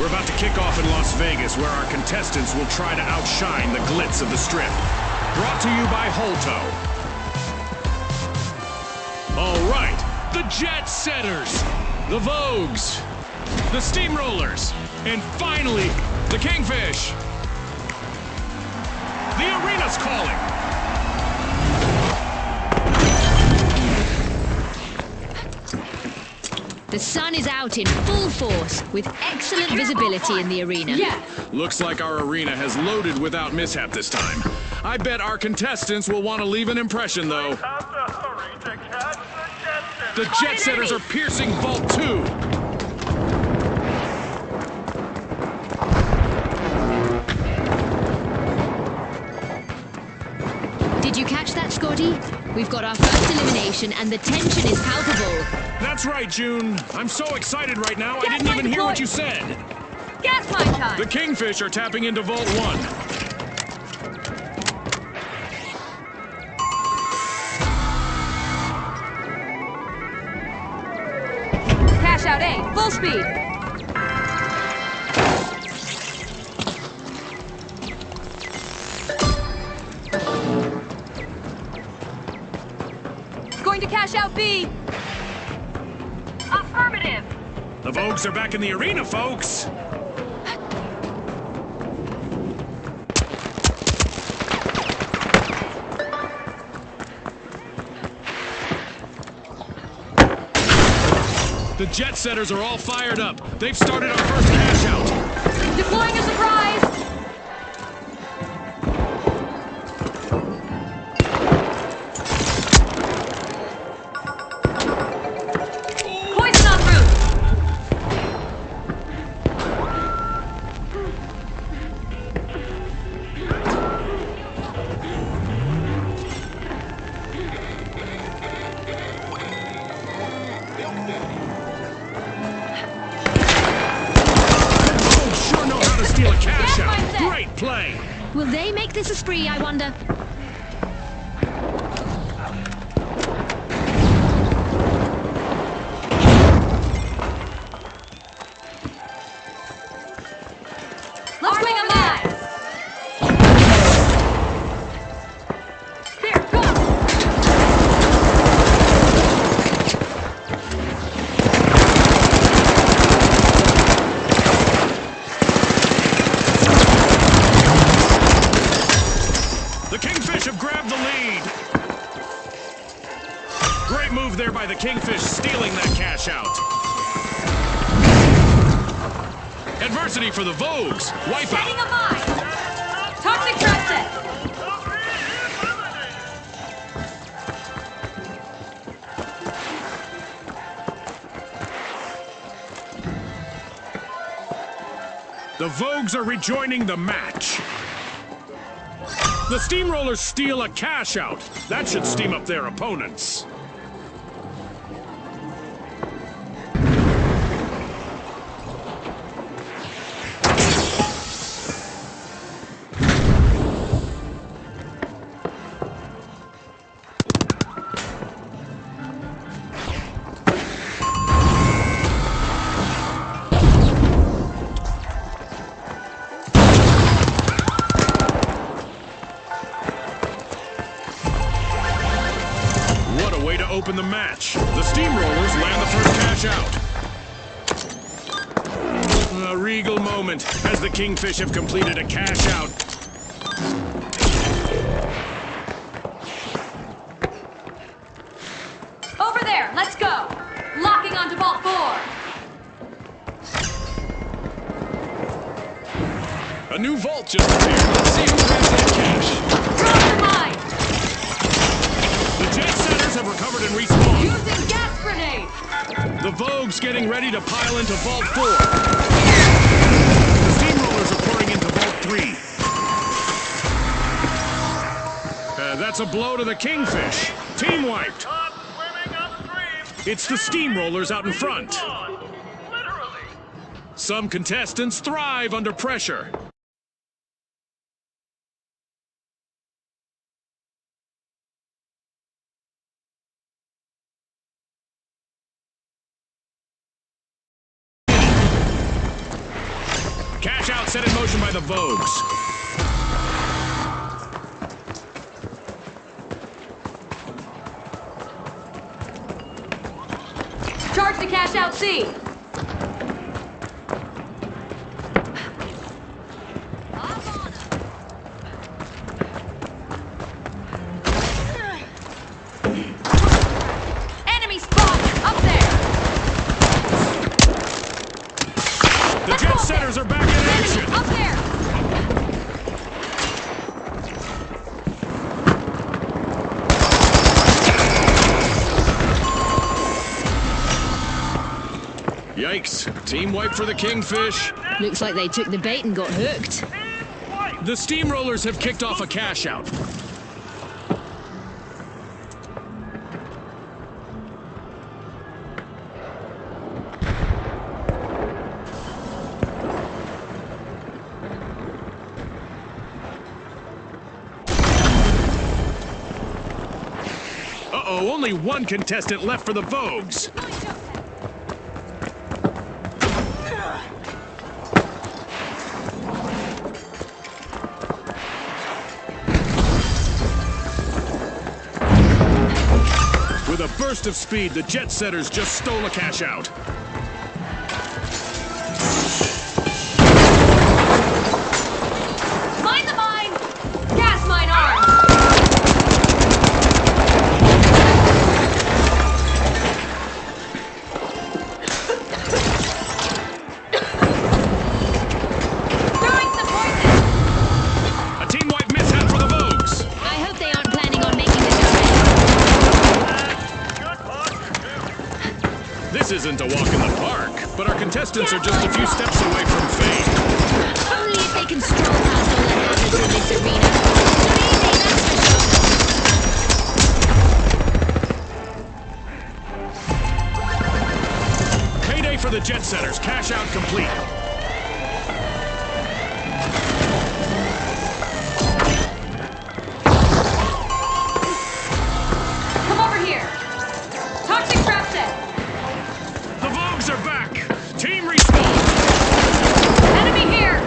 We're about to kick off in Las Vegas, where our contestants will try to outshine the glitz of the Strip. Brought to you by Holto. All right, the Jet Setters, the Vogues, the Steamrollers, and finally, the Kingfish. The arena's calling. The sun is out in full force, with excellent visibility in the arena. Yeah. Looks like our arena has loaded without mishap this time. I bet our contestants will want to leave an impression, though. The Jet Setters are piercing Vault 2. Did you catch that, Scotty? We've got our first elimination, and the tension is palpable. That's right, June. I'm so excited right now, I didn't even hear what you said. Gas line time! The Kingfish are tapping into Vault 1. Cash out A, full speed! Going to cash out B! Affirmative! The Vogues are back in the arena, folks! The Jet Setters are all fired up. They've started our first cash out. Deploying a surprise! Poison en route! Oh, sure know how to steal a cash out. Great play. Will they make this a spree, I wonder? Let's swing a line! There, go! The Kingfish have grabbed the lead. Great move there by the Kingfish, stealing that cash out. Adversity for the Vogues. Wipe Setting out. a mine! Toxic trap set! The Vogues are rejoining the match. The Steamrollers steal a cash out. That should steam up their opponents. What a way to open the match. The Steamrollers land the first cash out. A regal moment as the Kingfish have completed a cash out. Over there, let's go! Locking onto Vault 4! A new vault just appeared. Let's see who grabs that cash. Drop your mine! The Jet Setters have recovered and respawned. Using gas grenade! The Vogues getting ready to pile into Vault 4. The Steamrollers are pouring into Vault 3. That's a blow to the Kingfish. Team wiped. It's the Steamrollers out in front. Some contestants thrive under pressure. cash out set in motion by the Vogues. Charge the cash out C. Enemy spotted! Up there! The jet setters are back in action! Up there! Yikes. Team wipe for the Kingfish. Looks like they took the bait and got hooked. The Steamrollers have kicked off a cash out. Uh-oh, only one contestant left for the Vogues. With a burst of speed, the jet setters just stole a cash out. Mine the mine! Gas mine armed! Throwing some poison! A team wipe mishap for the Vogues. I hope they aren't planning on making this a This isn't a walk in the park, but our contestants are just a few steps away from fame. Only if they can stroll past all the hazards in this arena. Not easy, that's for sure. Payday for the jet setters. Cash out complete. Come over here! Toxic trap set! The Vogues are back. Team respawn. Enemy here!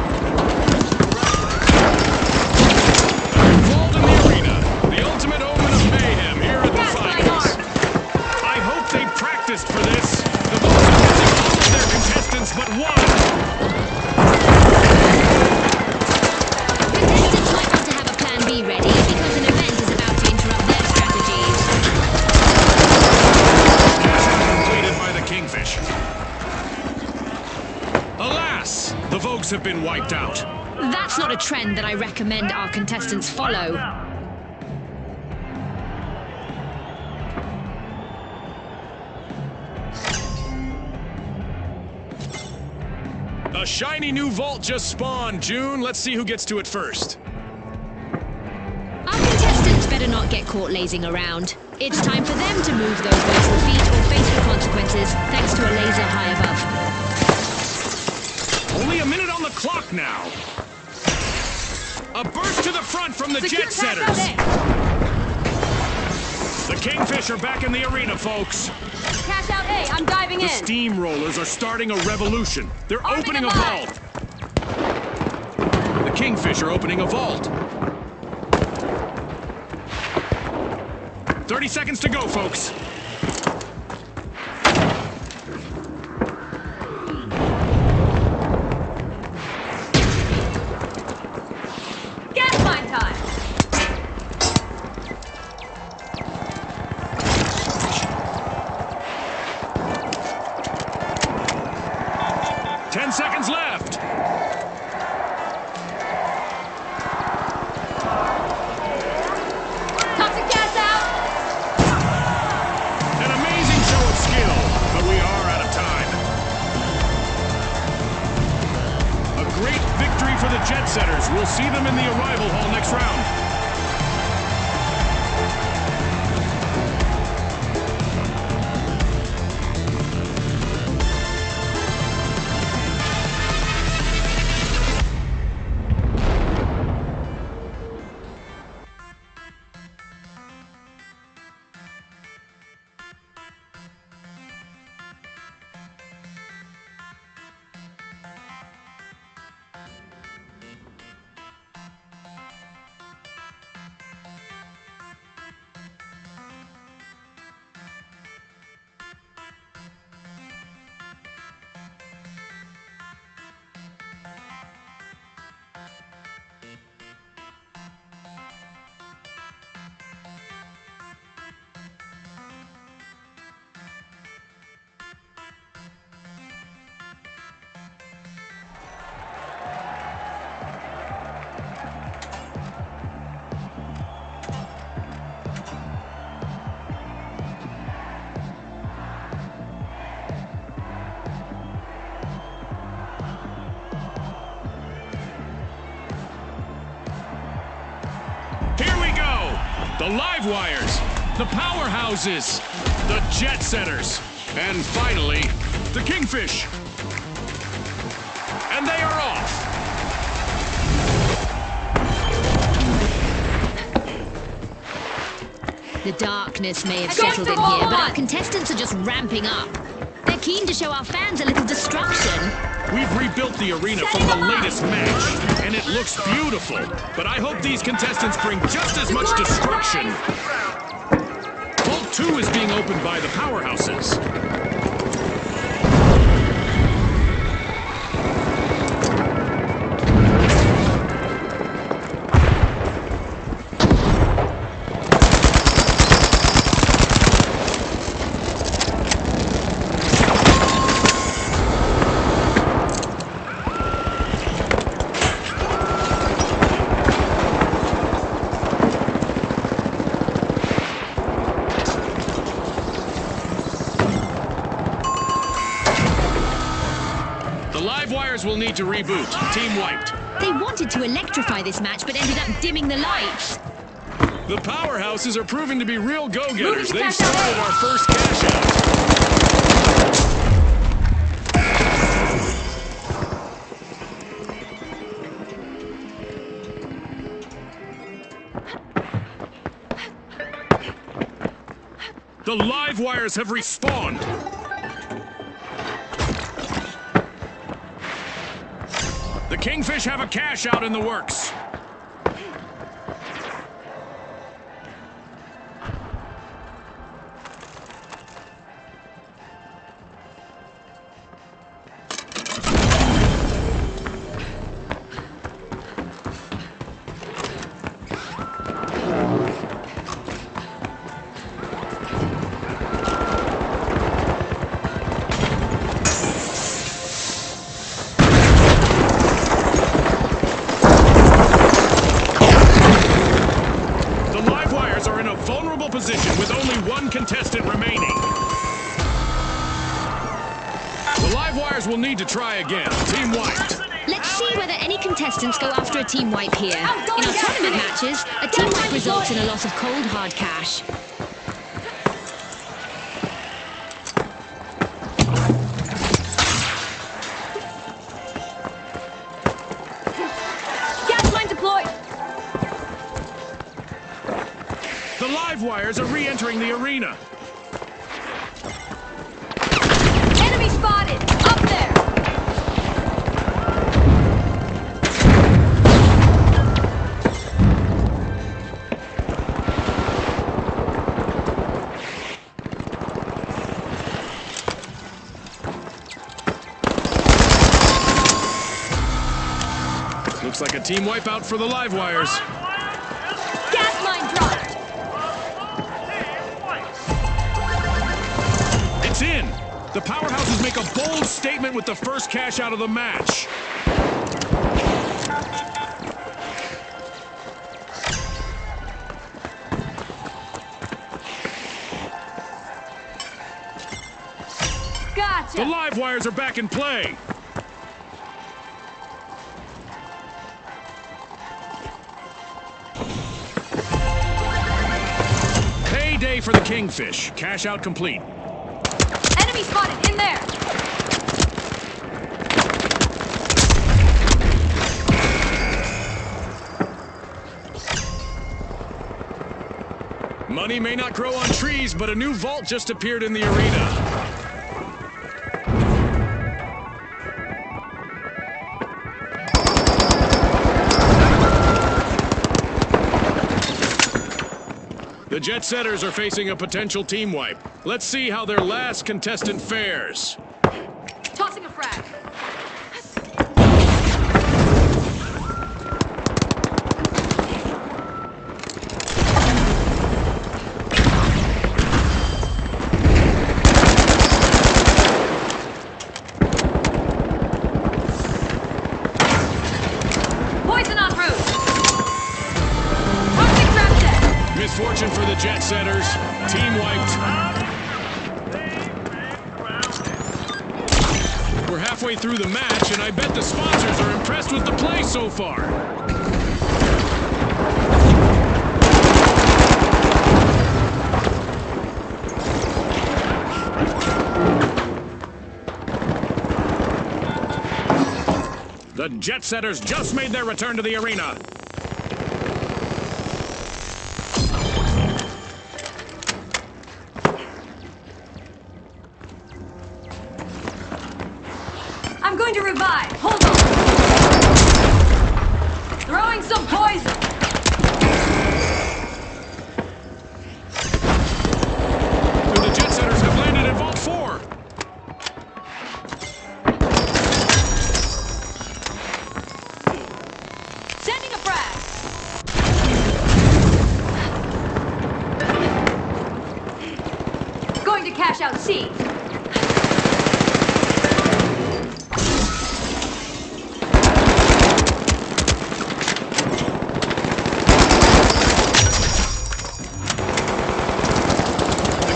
Involved in the arena. The ultimate omen of mayhem here at the Gas mine finals. armed! I hope they practiced for this. The Vogues are missing all of their contestants but one. Contestants might want to have a plan B ready because an event is about to interrupt their strategies. Cash out completed by the Kingfish. Alas, the Vogues have been wiped out. That's not a trend that I recommend our contestants follow. A shiny new vault just spawned, June. Let's see who gets to it first. Our contestants better not get caught lazing around. It's time for them to move those wasteful feet or face the consequences, thanks to a laser high above. Only a minute on the clock now. A burst to the front from the Secure jet cash out setters. A! The Kingfish are back in the arena, folks. Cash out A, I'm diving The in! Steamrollers are starting a revolution. They're Opening opening a a mine. vault. The Kingfish are opening a vault. 30 seconds to go, folks. Gas mine time! 10 seconds left. Toxic gas out! An amazing show of skill, but we are out of time. A great victory for the Jet Setters. We'll see them in the arrival hall next round. The Live Wires, the Powerhouses, the Jet Setters, and finally, the Kingfish. And they are off. The darkness may have settled in here, but our contestants are just ramping up. They're keen to show our fans a little destruction. We've rebuilt the arena from the latest match, and it looks beautiful. But I hope these contestants bring just as much destruction. Vault 2 is being opened by the Powerhouses. Will need to reboot. Team wiped. They wanted to electrify this match, but ended up dimming the lights. The Powerhouses are proving to be real go-getters. They've started our first cash out. The Live Wires have respawned. The Kingfish have a cash out in the works. Position with only one contestant remaining. The Live Wires will need to try again. Team wiped. Let's see whether any contestants go after a team wipe here. In our tournament matches, a team wipe results in a loss of cold hard cash. Gas line deployed. The Live Wires are re-entering the arena. Enemy spotted! Up there! Looks like a team wipeout for the Live Wires. Gas line dropped! It's in! The Powerhouses make a bold statement with the first cash out of the match. Gotcha! The Live Wires are back in play. Payday for the Kingfish. Cash out complete. Enemy spotted in there! Money may not grow on trees, but a new vault just appeared in the arena. The Jet Setters are facing a potential team wipe. Let's see how their last contestant fares. Tossing a frag. Poison en route. Toxic trap set. Misfortune for the Jet Setters. Team wiped. We're halfway through the match, and I bet the sponsors are impressed with the play so far. The Jet Setters just made their return to the arena. I'm going to revive. Hold on. Throwing some poison. The Jet Setters have landed in Vault 4. Sending a frag. Going to cash out C.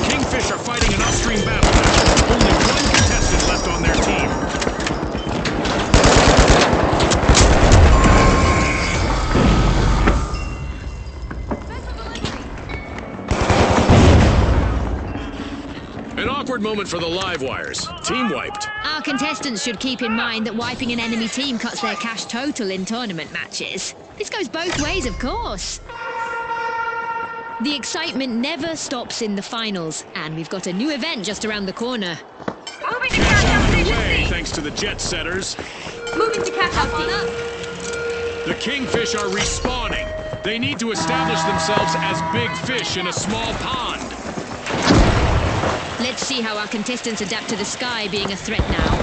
Kingfish are fighting an upstream battle now. Only one contestant left on their team. An awkward moment for the live wires. Team wiped. Our contestants should keep in mind that wiping an enemy team cuts their cash total in tournament matches. This goes both ways, of course. The excitement never stops in the finals, and we've got a new event just around the corner. Moving to cash out station Way, C. thanks to the Jet Setters. Moving to cash out D. The Kingfish are respawning. They need to establish themselves as big fish in a small pond. Let's see how our contestants adapt to the sky being a threat now.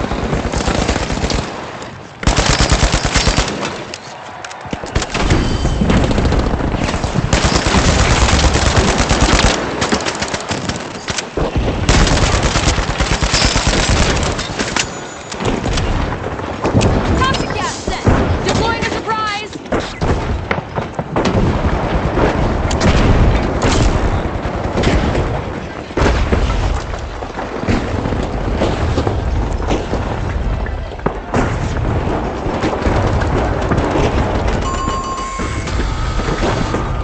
Toxic gas set. Deploying a surprise.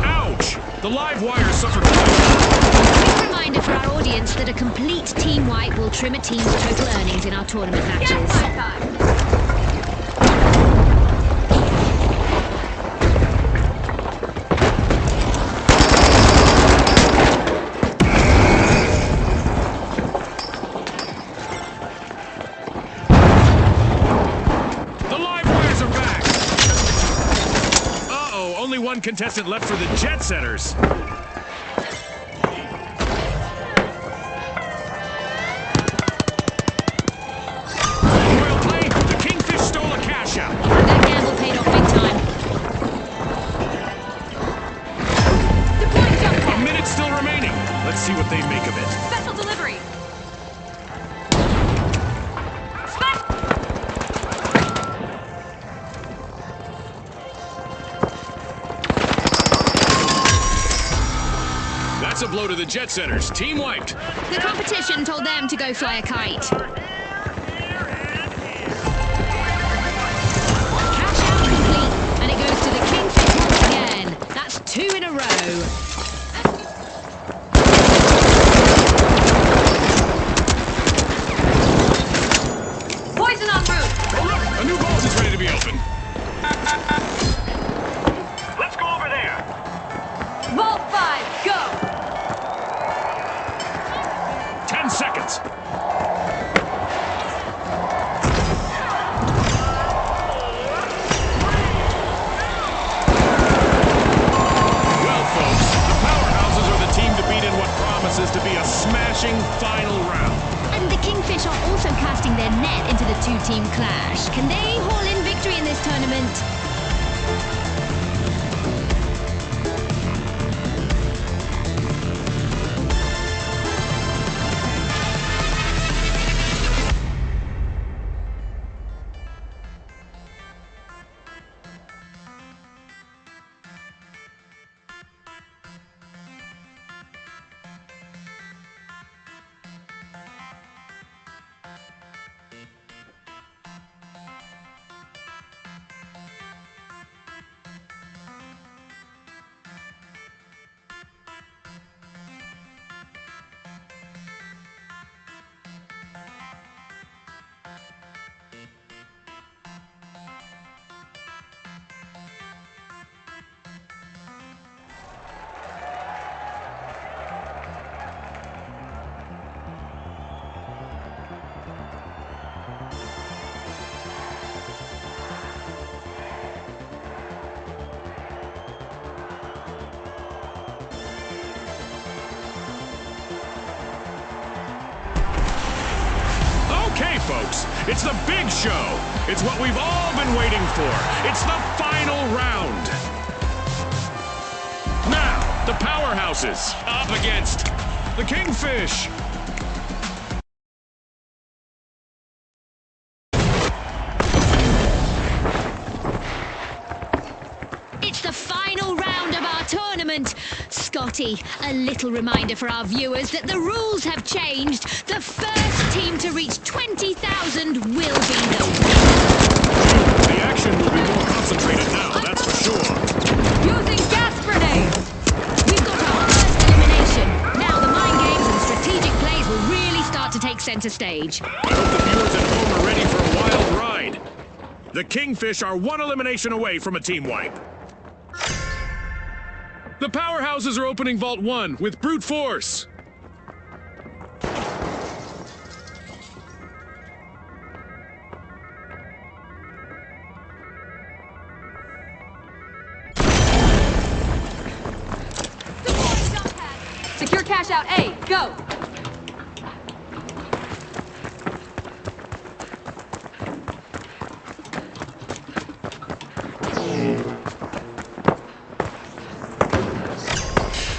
Ouch! The live wire suffered damage. Quick reminder for our audience that a complete team wipe will trim a team's total earnings in our tournament Gas matches. fight time. The live wires are back. Uh-oh, only one contestant left for the Jet Setters. Well played. The Kingfish stole a cash out. That gamble paid off big time. Deploying jump A pad. minute still remaining. Let's see what they make of it. Special delivery. Spec. That's a blow to the Jet Setters. Team wiped. The competition told them to go fly a kite. Cash out complete, and it goes to the Kingfish once again. That's 2 in a row. Poison en route. Oh look, a new vault is ready to be opened. Let's go over there. Vault 5, go. 10 seconds. Well, folks, the powerhouses are the team to beat in what promises to be a smashing final round. And the Kingfish are also casting their net into the two-team clash. Can they haul in victory in this tournament? folks. It's the big show. It's what we've all been waiting for. It's the final round. Now, the powerhouses up against the Kingfish. It's the final round of our tournament. Scotty, a little reminder for our viewers that the rules have changed. The first team to reach 20,000 will be the winner. The action will be more concentrated now, that's for sure. Using gas grenades. We've got our first elimination. Now the mind games and strategic plays will really start to take center stage. I hope the viewers at home are ready for a wild ride. The Kingfish are one elimination away from a team wipe. The powerhouses are opening Vault 1 with brute force. Secure cash out A. Go.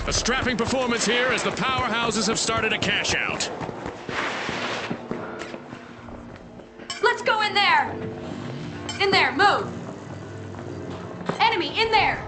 A strapping performance here as the powerhouses have started a cash out. Let's go in there. In there, move. Enemy in there.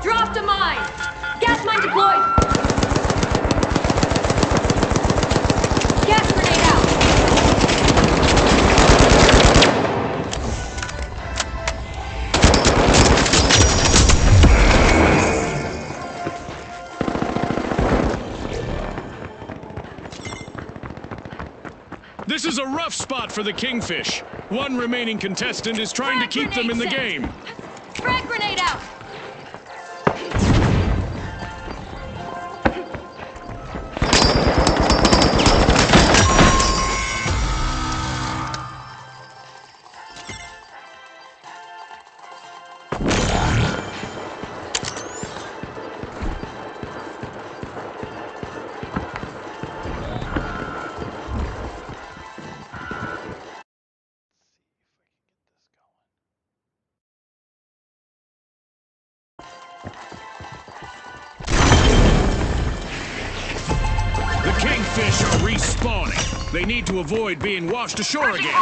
Dropped a mine. Gas mine deployed. Gas grenade out. This is a rough spot for the Kingfish. One remaining contestant is trying to keep them in the game. Frag grenade out. The Kingfish are respawning. They need to avoid being washed ashore again.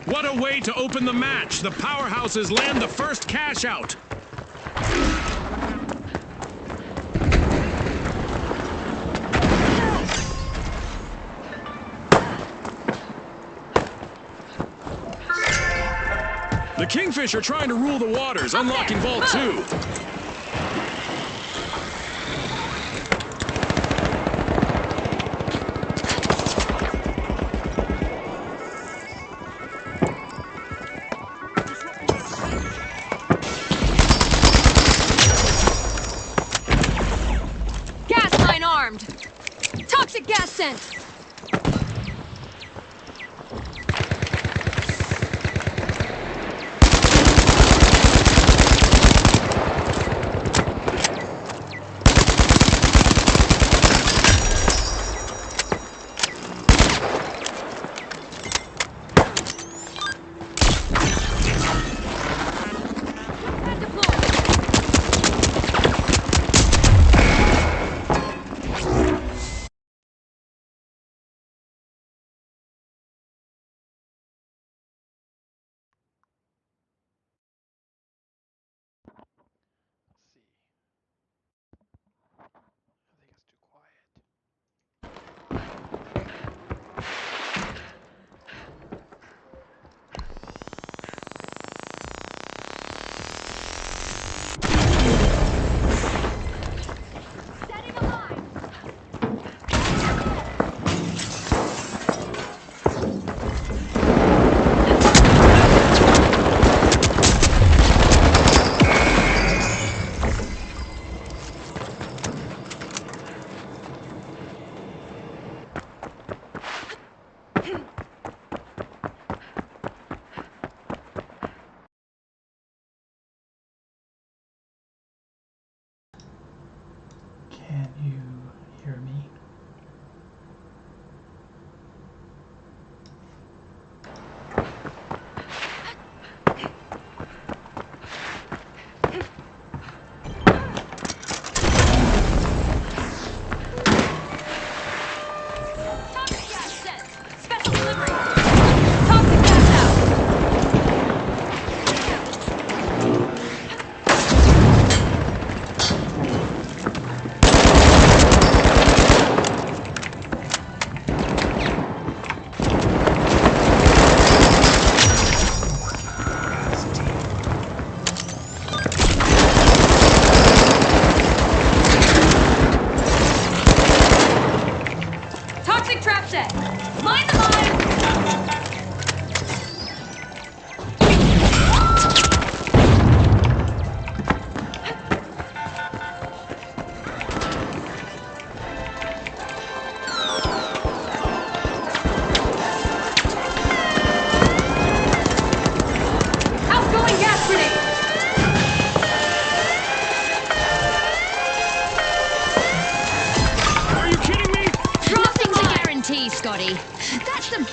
What a way to open the match. The powerhouses land the first cash out. The Kingfish are trying to rule the waters, unlocking Vault 2. Gas mine armed. Toxic gas sent.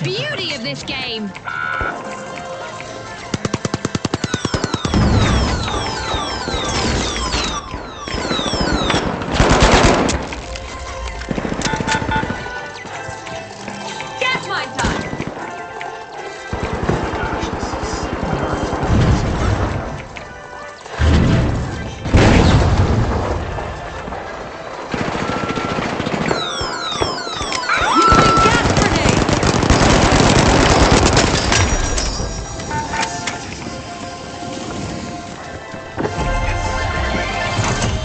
beauty of this game. Gas mine time! Using gas grenade!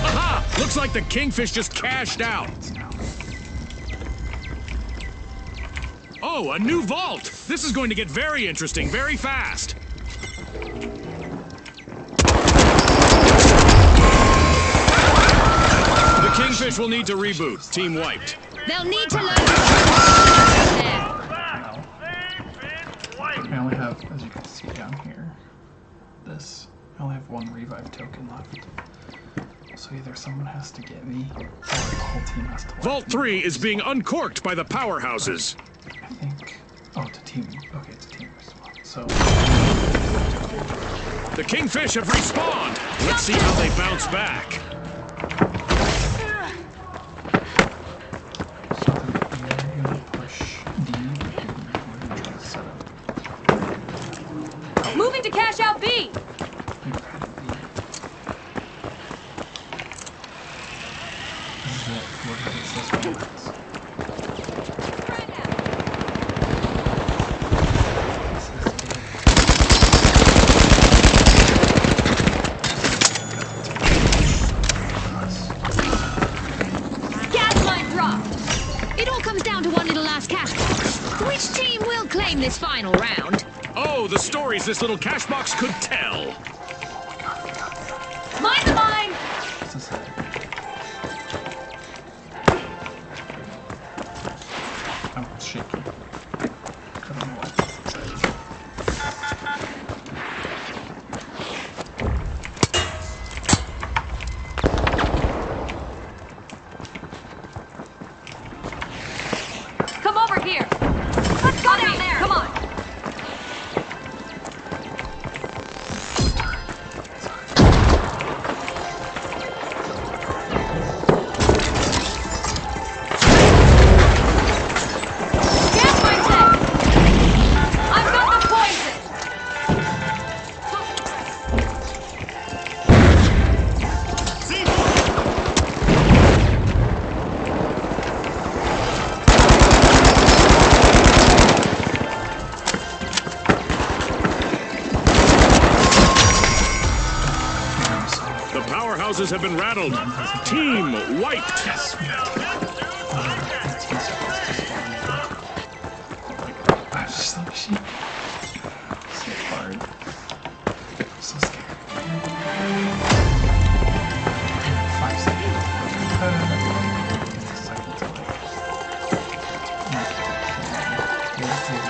Aha! Looks like the Kingfish just cashed out. Oh, a new vault! This is going to get very interesting very fast. The Kingfish will need to reboot. Team wiped. They'll need to learn there. I only have, as you can see down here, this. I only have one revive token left. So either someone has to get me, or the whole team has to wipe Vault me. 3 is being uncorked by the powerhouses. I think. Oh, it's a team. Okay, it's a team respawn. So. The Kingfish have respawned. Let's see how they bounce back. So you're gonna push D and we're gonna try to set up. Moving to cash out B! We credit B. This is it. Whoever gets this one wins. This is it. Gas mine dropped! It all comes down to one little last cash box. Which team will claim this final round? Oh, the stories this little cash box could tell. Mine the mine! This is it. Oh, it's shaky. I don't know why. Come over here! Let's go down there! Come on! Gas mine set! I've got the poison! The powerhouses have been rattled. Team wiped. Yes, we got it. This team's supposed to spawn in. I'm just like sheep. So hard. I'm so scared. 5 seconds. Seconds away.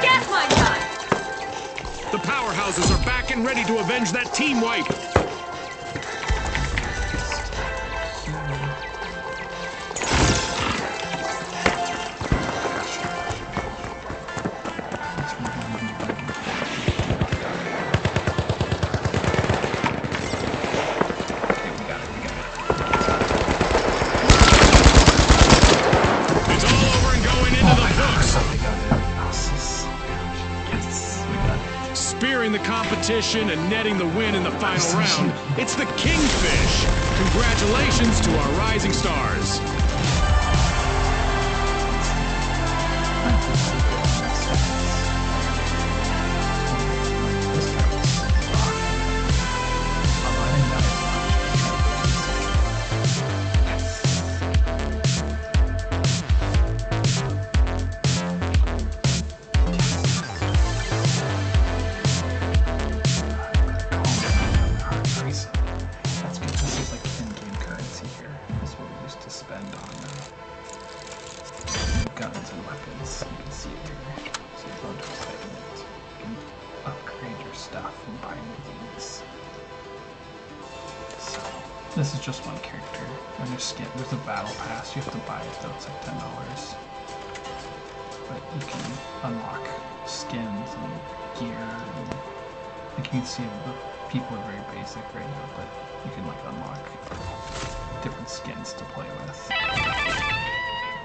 Gas mine time! The powerhouses are back and ready to avenge that team wipe. It's all over and going into the books. Spearing the competition and netting the win in the final round, it's the Kingfish. Congratulations to our rising stars. That's good. This is like in-game currency here. This is what we used to spend on guns and weapons. You can see it here. So you go to segment. You can upgrade your stuff and buy new things. So this is just one character. When you're there's a battle pass. You have to buy it though. It's like $10. But you can unlock skins and gear. And like you can see the people are very basic right now, but you can like unlock different skins to play with,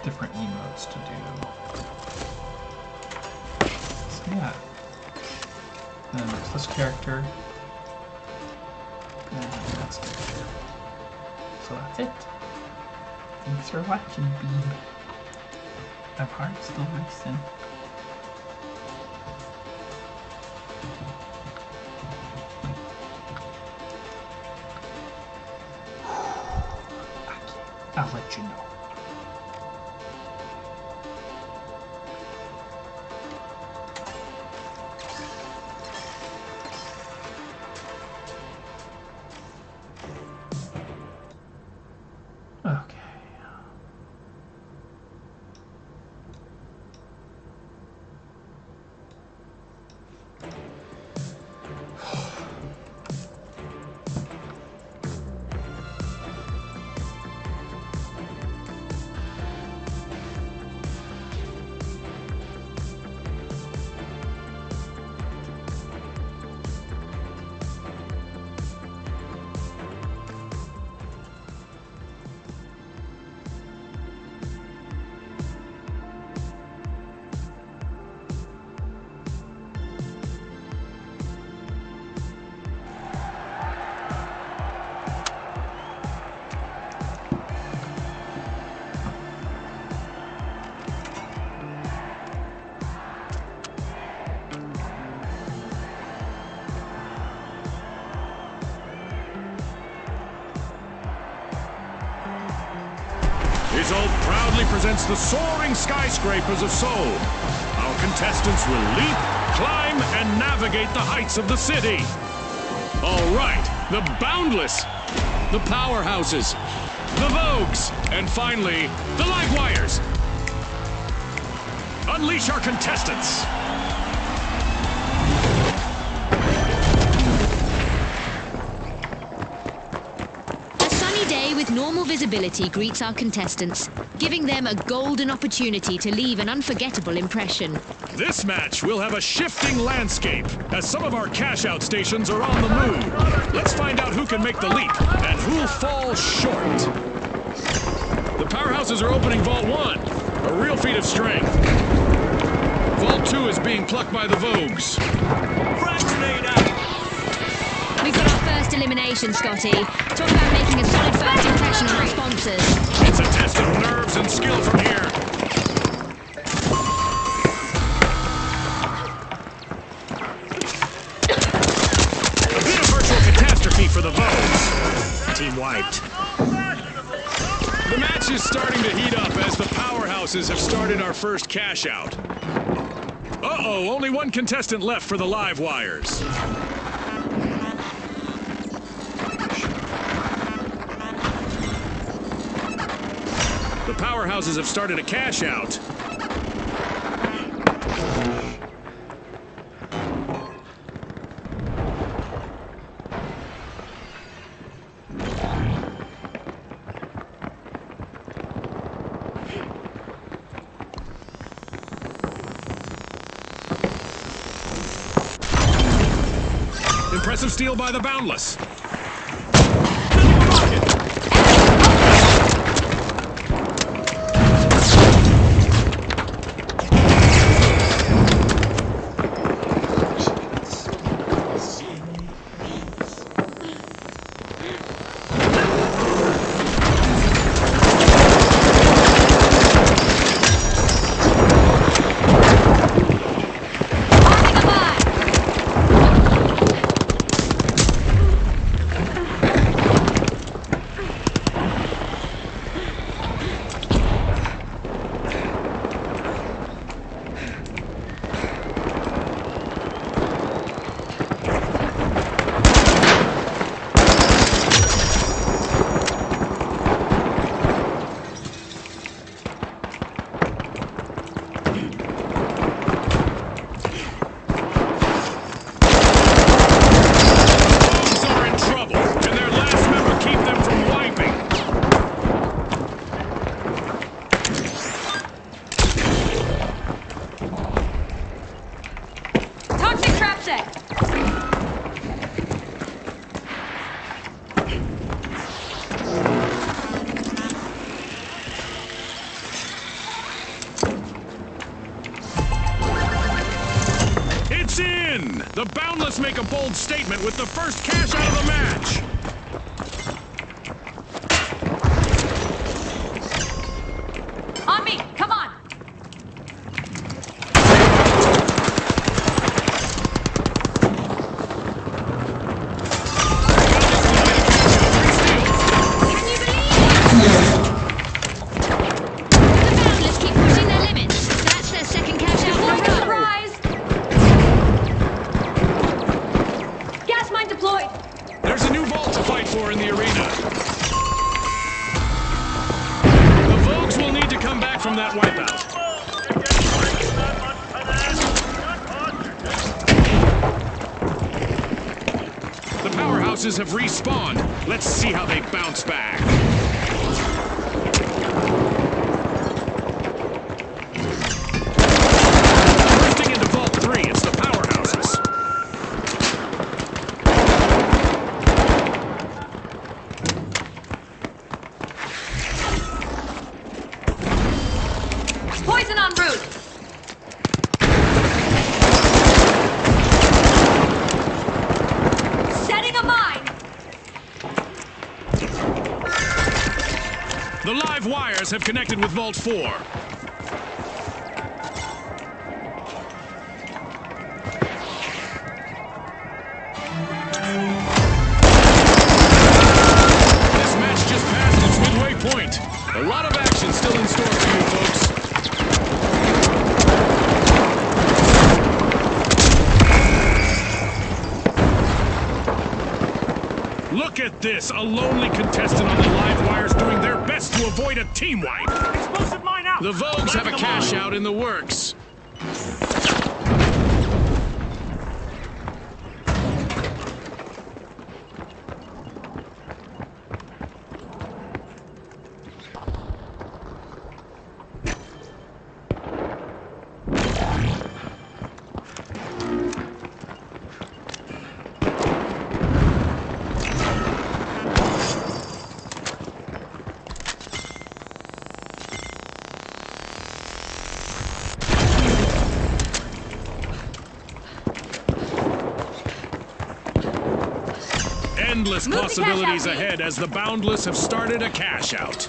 different emotes to do. So yeah. And then there's this character. And then the next character. So that's it. Thanks for watching, Beeb. My heart's still racing. I'll let you know. Okay. Isolde proudly presents the soaring skyscrapers of Seoul. Our contestants will leap, climb, and navigate the heights of the city. All right, the Boundless, the Powerhouses, the Vogues, and finally, the Livewires. Unleash our contestants. Day with normal visibility greets our contestants, giving them a golden opportunity to leave an unforgettable impression. This match will have a shifting landscape, as some of our cash-out stations are on the move. Let's find out who can make the leap, and who'll fall short. The Powerhouses are opening Vault 1, a real feat of strength. Vault 2 is being plucked by the Vogues. We've got our first elimination, Scotty. Talk about making a solid first impression on our sponsors. It's a test of nerves and skill from here. A bit of virtual catastrophe for the Vogues. Team wiped. The match is starting to heat up as the Powerhouses have started our first cash out. Uh-oh, only one contestant left for the Livewires. The Powerhouses have started a cash out. Impressive steal by the Boundless. That's it. It's in! The Boundless make a bold statement with the first cash out of the match. On me, come on. Can you believe it? The Boundless keep pushing their limits. That's their second cash out in a row. Surprise! Gas mine deployed. There's a new vault to fight for in the arena. The Vogues will need to come back from that wipeout. The powerhouses have respawned. Let's see how they bounce back. Drifting into Vault 3, it's the powerhouses. Poison en route. Setting a mine. The live wires have connected with Vault 4. This match just passed its midway point. A lot of action still in store for you folks. Look at this, a lonely contestant on the live wires doing their best to avoid a team wipe. Explosive mine out! The Vogues have a cash out in the works. Endless Move the cash possibilities out, Pete. ahead as the Boundless have started a cash out.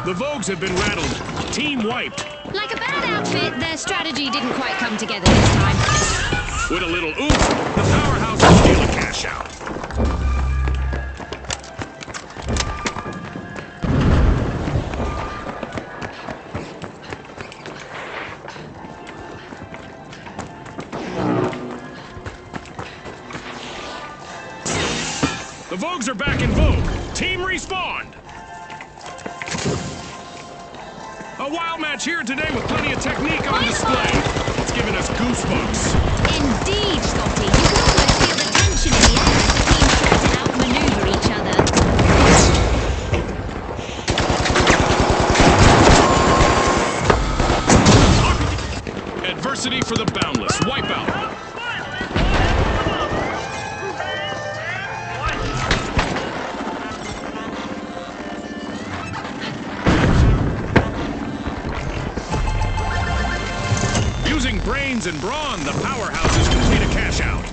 The Vogues have been rattled. Team wiped. Like a bad outfit, their strategy didn't quite come together this time. With a little oomph, the powerhouses steal a cash out. The Vogues are back in vogue. Team respawned. A wild match here today with plenty of technique on display. It's giving us goosebumps. Indeed, Scotty. You can almost feel the tension in the air as the teams try to outmaneuver each other. Adversity for the Boundless. Wipeout. Using brains and brawn, the powerhouses complete a cash out.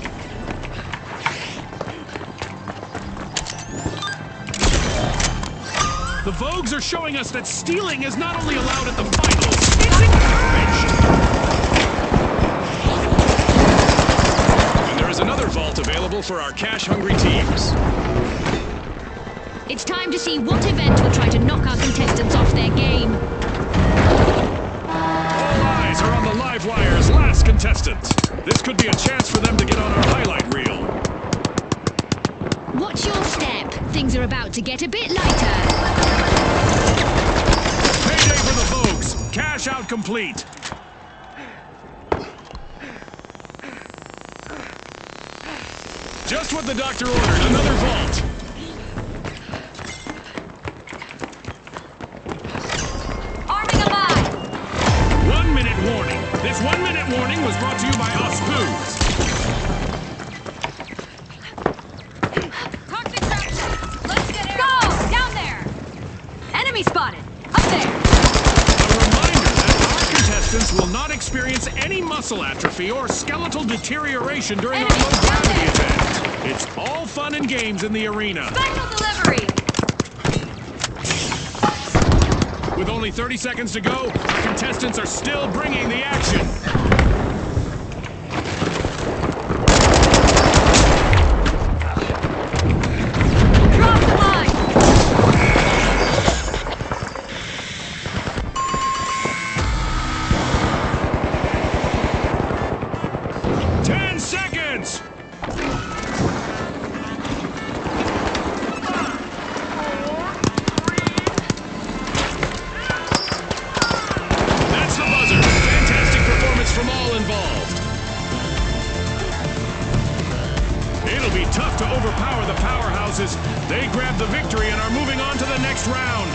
The Vogues are showing us that stealing is not only allowed at the finals, it's encouraged! And there is another vault available for our cash-hungry teams. It's time to see what event will try to knock our contestants off their game. All eyes are on the live wire's last contestant. This could be a chance for them to get on our highlight reel. Watch your step. Things are about to get a bit lighter. complete. Just what the doctor ordered, another vault. Arming a mine! 1 minute warning. This 1 minute warning was brought to you by Ospoons. Toxic traction! Let's get air! Go! Down there! Enemy spotted! Up there! A reminder that our contestants will not experience any muscle atrophy or skeletal deterioration during our Enemy low gravity down there. event. It's all fun and games in the arena. Special delivery! With only 30 seconds to go, our contestants are still bringing the action. Drop the mine! 10 seconds! That's the buzzer. Fantastic performance from all involved. It'll be tough to overpower the powerhouses. They grabbed the victory and are moving on to the next round.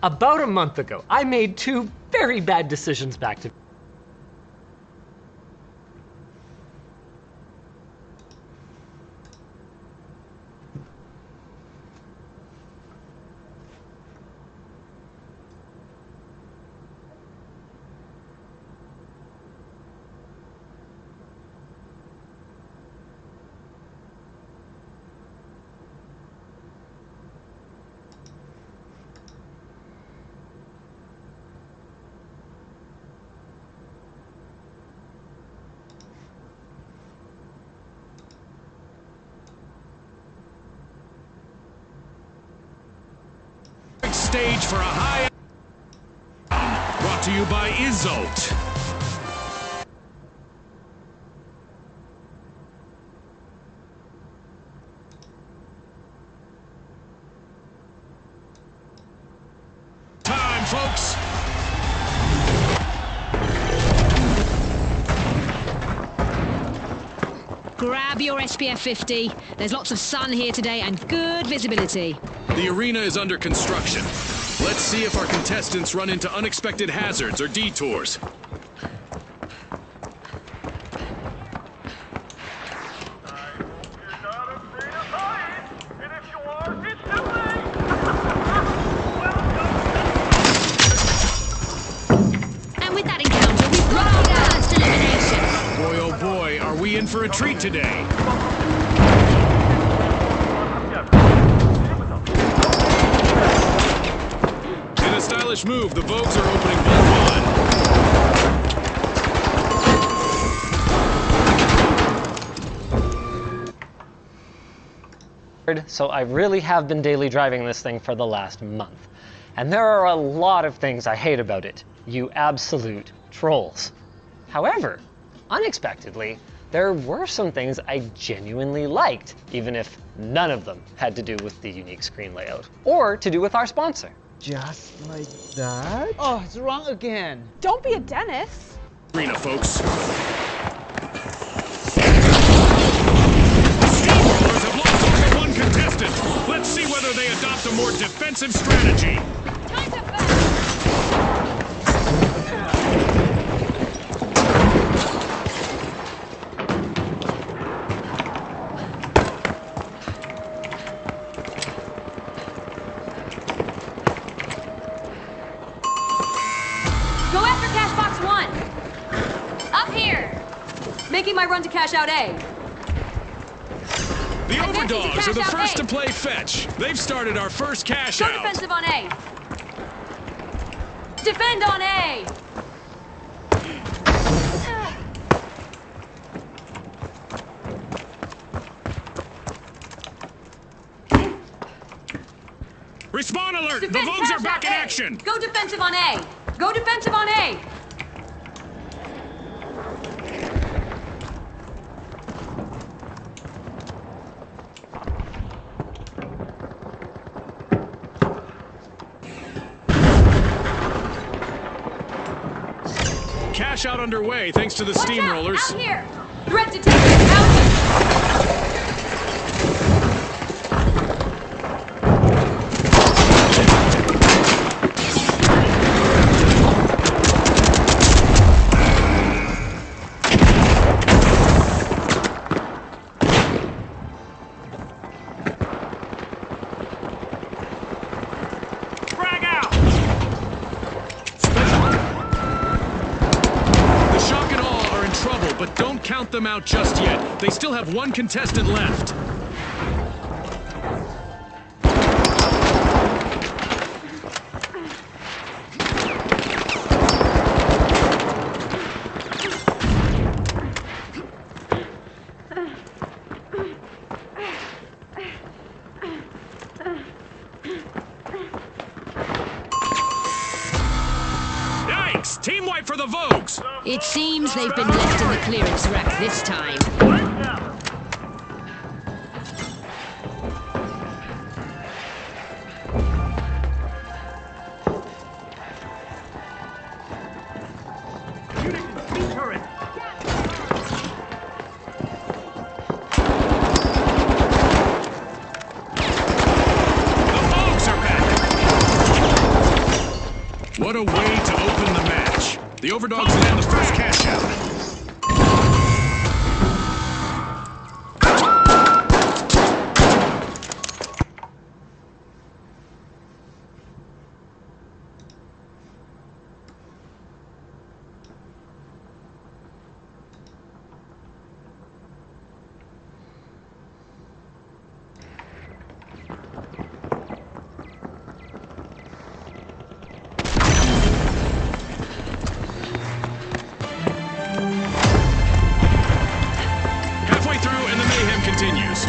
About a month ago, I made 2 very bad decisions back to Stage for a high. Brought to you by Isolt. Time, folks. Grab your SPF 50. There's lots of sun here today and good visibility. The arena is under construction. Let's see if our contestants run into unexpected hazards or detours. And with that encounter, we've got our first elimination. Boy, oh boy, are we in for a treat today. In a stylish move, the Vogues are opening Vault 1. So I really have been daily driving this thing for the last month. And there are a lot of things I hate about it, you absolute trolls. However, unexpectedly, there were some things I genuinely liked, even if none of them had to do with the unique screen layout, or to do with our sponsor. Just like that? Oh, it's wrong again. Don't be a Dennis. Arena, folks. Steamrollers have lost only one contestant. Let's see whether they adopt a more defensive strategy. Time to back. Go after cash box 1. Up here. Making my run to cash out A. The Advancing to Overdogs cash are the out first A. to play fetch. They've started our first cash Go out. defensive on A. Defend on A. Respawn alert! Defend The Vogues cash are back out in A. action! Go defensive on A. Go defensive on A. Cash out underway thanks to the Watch Steamrollers. Out here. Threat detected. Out. Frag out! The Shock and Awe are in trouble, but don't count them out just yet. They still have one contestant left. Yikes! Team wipe for the Vogues! It seems they've been left in the clearance rack this time. Turret! The Vogues are back! What a way to open the match. The Overdogs land the first cash out.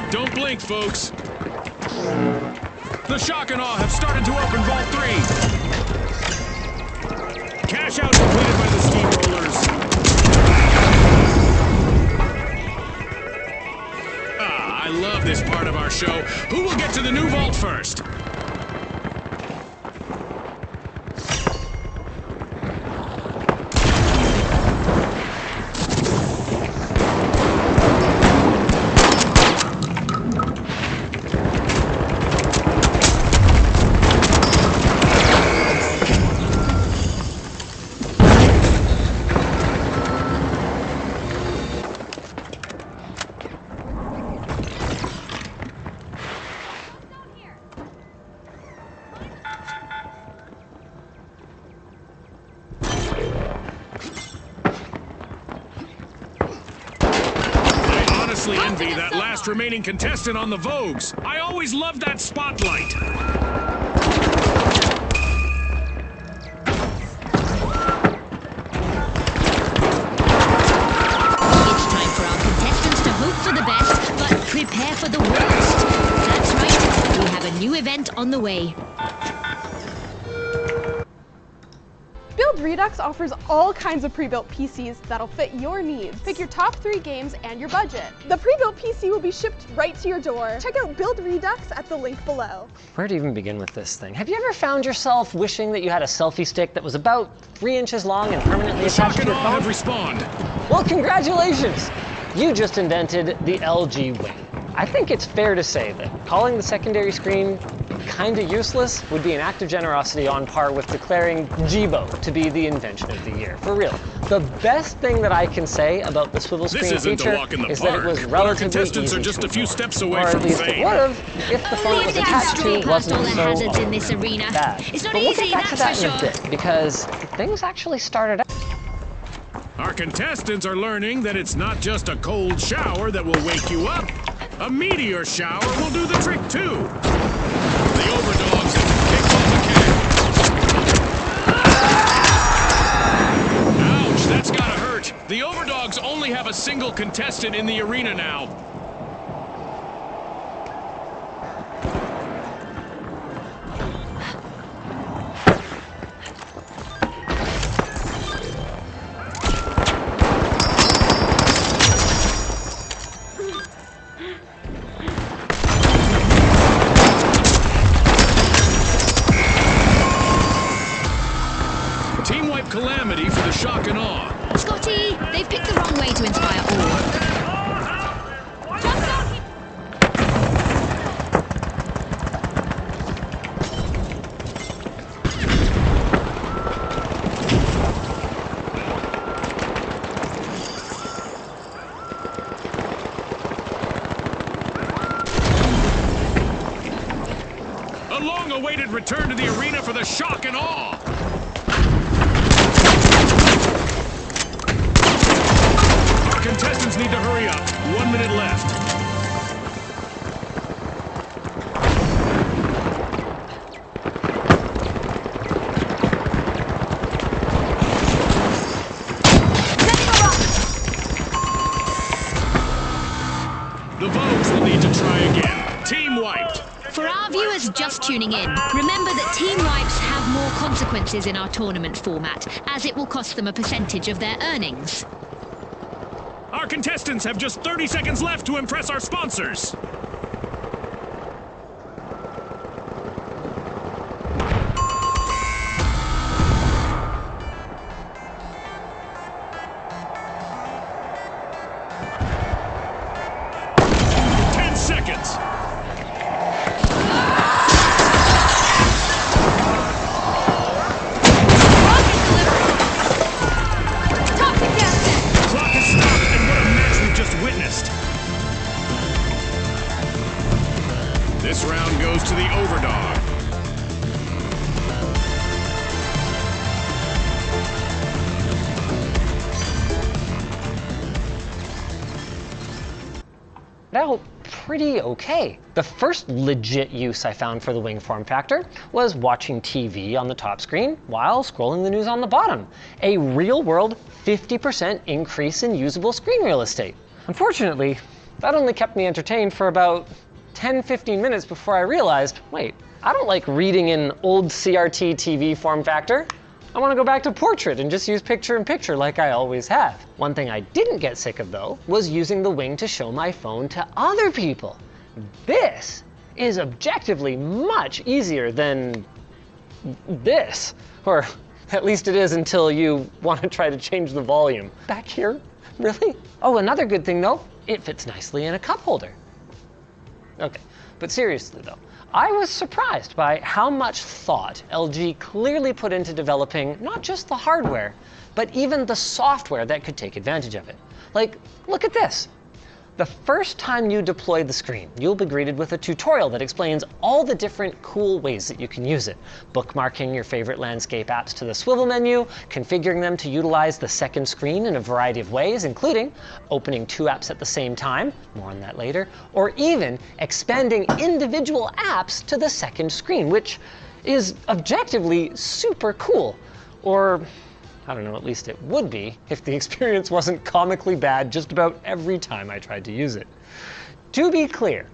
Don't blink, folks. The Shock and Awe have started to open Vault 3. Cash out completed by the Steamrollers. I love this part of our show. Who will get to the new vault first? Envy that last remaining contestant on the Vogues. I always loved that spotlight. It's time for our contestants to hope for the best, but prepare for the worst. That's right, we have a new event on the way. Build Redux offers all kinds of pre-built PCs that'll fit your needs. Pick your top 3 games and your budget. The pre-built PC will be shipped right to your door. Check out Build Redux at the link below. Where to even begin with this thing? Have you ever found yourself wishing that you had a selfie stick that was about 3 inches long and permanently attached to your phone? Have respawned. Well, congratulations! You just invented the LG Wing. I think it's fair to say that calling the secondary screen kinda useless would be an act of generosity on par with declaring Jibo to be the invention of the year. For real. The best thing that I can say about the swivel screen feature is that it was relatively contestants easy are just to a few ignore. steps away or from at least fame. it would have if the phone it was attached to wasn't all the so hazards in this arena. bad. It's not But we'll easy, get back to that's that for in a bit, because things actually started out. Our contestants are learning that it's not just a cold shower that will wake you up. A meteor shower will do the trick too. The Overdogs have kicked off the can. Ouch, that's gotta hurt. The Overdogs only have a single contestant in the arena now. Team wipe calamity for the Shock and Awe. Scotty, they've picked the wrong way to inspire awe. A long-awaited return to the arena for the Shock and Awe. Contestants need to hurry up. 1 minute left. The Vogues will need to try again. Team wiped. For our viewers just tuning in, remember that team wipes have more consequences in our tournament format, as it will cost them a percentage of their earnings. Our contestants have just 30 seconds left to impress our sponsors. Seconds. out pretty okay. The first legit use I found for the Wing form factor was watching TV on the top screen while scrolling the news on the bottom. A real-world 50% increase in usable screen real estate. Unfortunately, that only kept me entertained for about 10-15 minutes before I realized, wait, I don't like reading in old CRT TV form factor. I want to go back to portrait and just use picture-in-picture like I always have. One thing I didn't get sick of though was using the Wing to show my phone to other people. This is objectively much easier than this, or at least it is until you want to try to change the volume. Back here? Really? Oh, another good thing though, it fits nicely in a cup holder. Okay, but seriously though, I was surprised by how much thought LG clearly put into developing not just the hardware, but even the software that could take advantage of it. Like, look at this. The first time you deploy the screen, you'll be greeted with a tutorial that explains all the different cool ways that you can use it. Bookmarking your favorite landscape apps to the swivel menu, configuring them to utilize the second screen in a variety of ways, including opening 2 apps at the same time, more on that later, or even expanding individual apps to the second screen, which is objectively super cool. Or, I don't know, at least it would be if the experience wasn't comically bad just about every time I tried to use it. To be clear,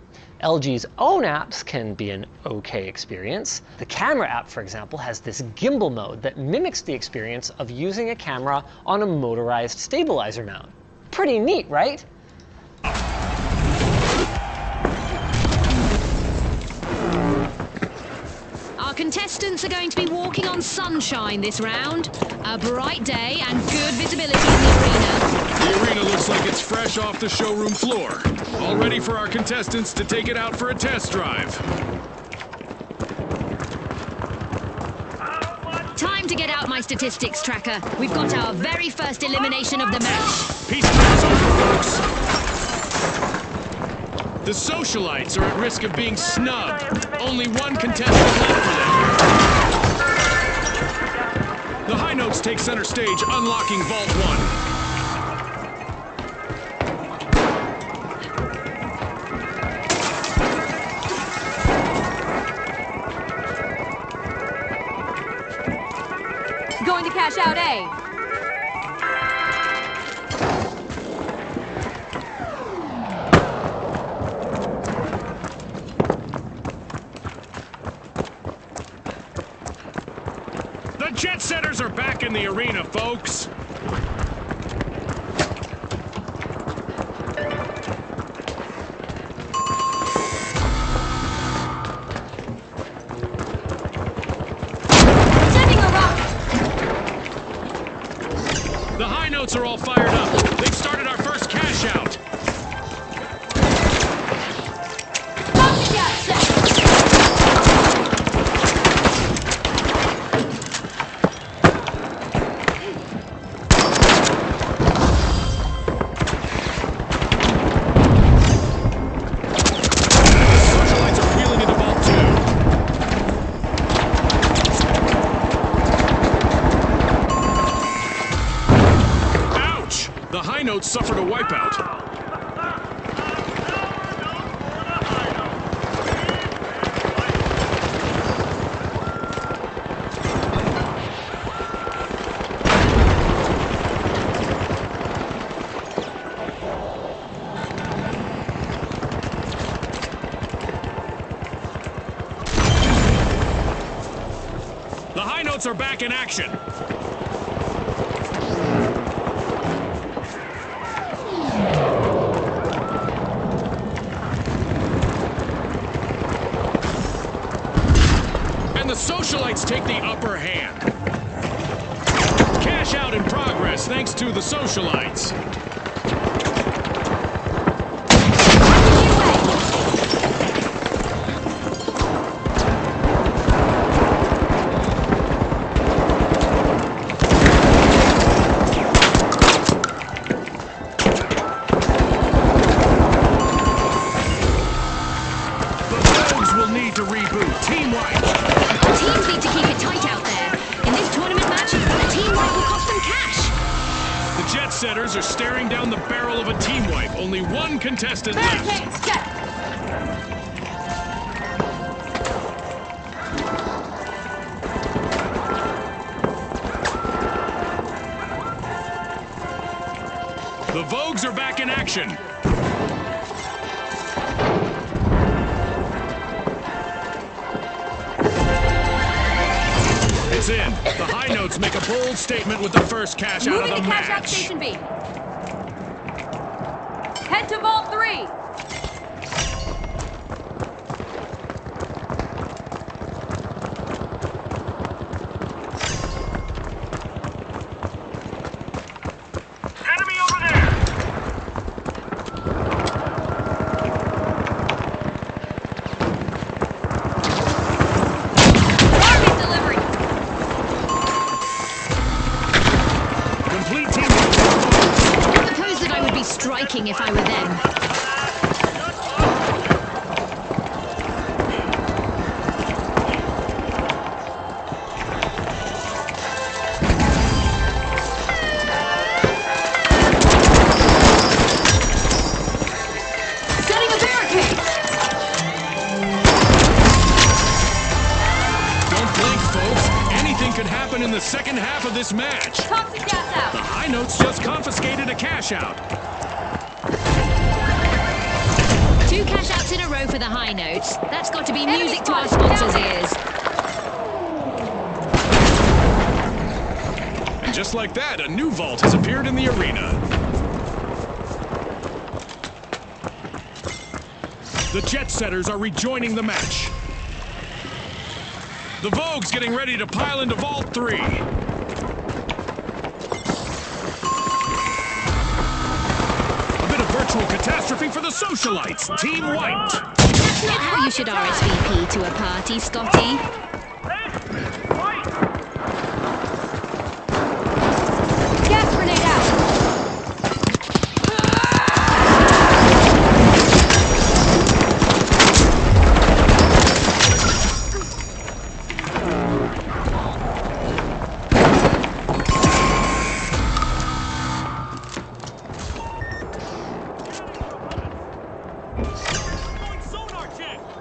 LG's own apps can be an okay experience. The camera app, for example, has this gimbal mode that mimics the experience of using a camera on a motorized stabilizer mount. Pretty neat, right? Our contestants are going to be walking on sunshine this round. A bright day and good visibility in the arena. The arena looks like it's fresh off the showroom floor. All ready for our contestants to take it out for a test drive. Time to get out my statistics tracker. We've got our very first elimination of the match. Peace is over, folks. The socialites are at risk of being snubbed. Only one contestant left for them. The High Notes take center stage, unlocking Vault 1. Going to cash out A. Jet Setters are back in the arena, folks. Sending a rocket. The High Notes are all fired up. They've started our first cash out. Suffered a wipeout. The High Notes are back in action. The socialites take the upper hand. Cash out in progress thanks to the socialites. The Rogues will need to reboot. Team White. Teams need to keep it tight out there. In this tournament match, a team wipe will cost them cash. The Jet Setters are staring down the barrel of a team wipe. Only one contestant left. Barricades, check. The Vogues are back in action. It's in. The High Notes make a bold statement with the first cash out of Moving the to cash out match. station B. Head to Vault 3. Enemy over there! Army's delivery. Complete team. I suppose that I would be striking if I were them. Setting a barricade. Don't blink, folks. Anything could happen in the second half of this match. Toxic gas The out. High Notes just confiscated a cash out. 2 cash outs in a row for the High Notes. That's got to be Enemy music to our spotted. sponsors' Down. ears. And just like that, a new vault has appeared in the arena. The Jet Setters are rejoining the match. The Vogue's getting ready to pile into Vault 3. A bit of virtual catastrophe for the Socialites. Team wiped. That's not how you should RSVP to a party, Scotty. Gas grenade out.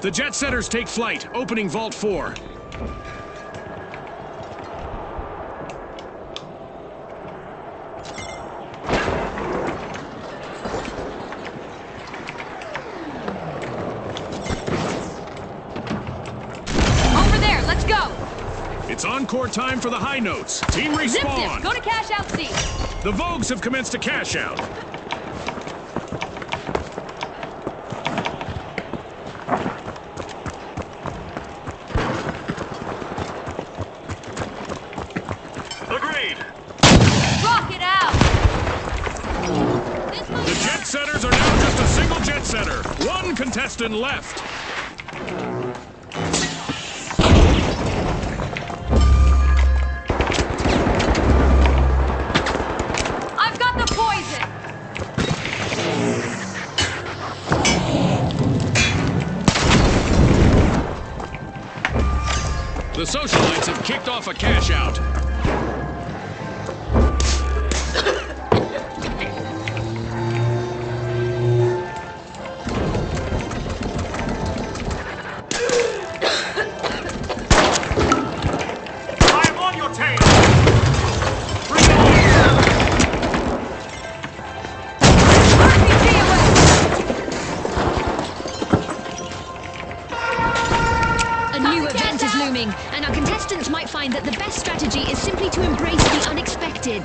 The Jet Setters take flight, opening Vault 4. Over there, let's go. It's encore time for the High Notes. Team Zip diff, respawn. go to cash out C. The Vogues have commenced a cash out. Agreed. Rock it out. The Jet Setters are now just a single Jet Setter. One contestant left. I've got the poison. The Socialites have kicked off a cash out. I'm on your tail! RPG away. A new event is looming, and our contestants might find that the best strategy is simply to embrace the unexpected.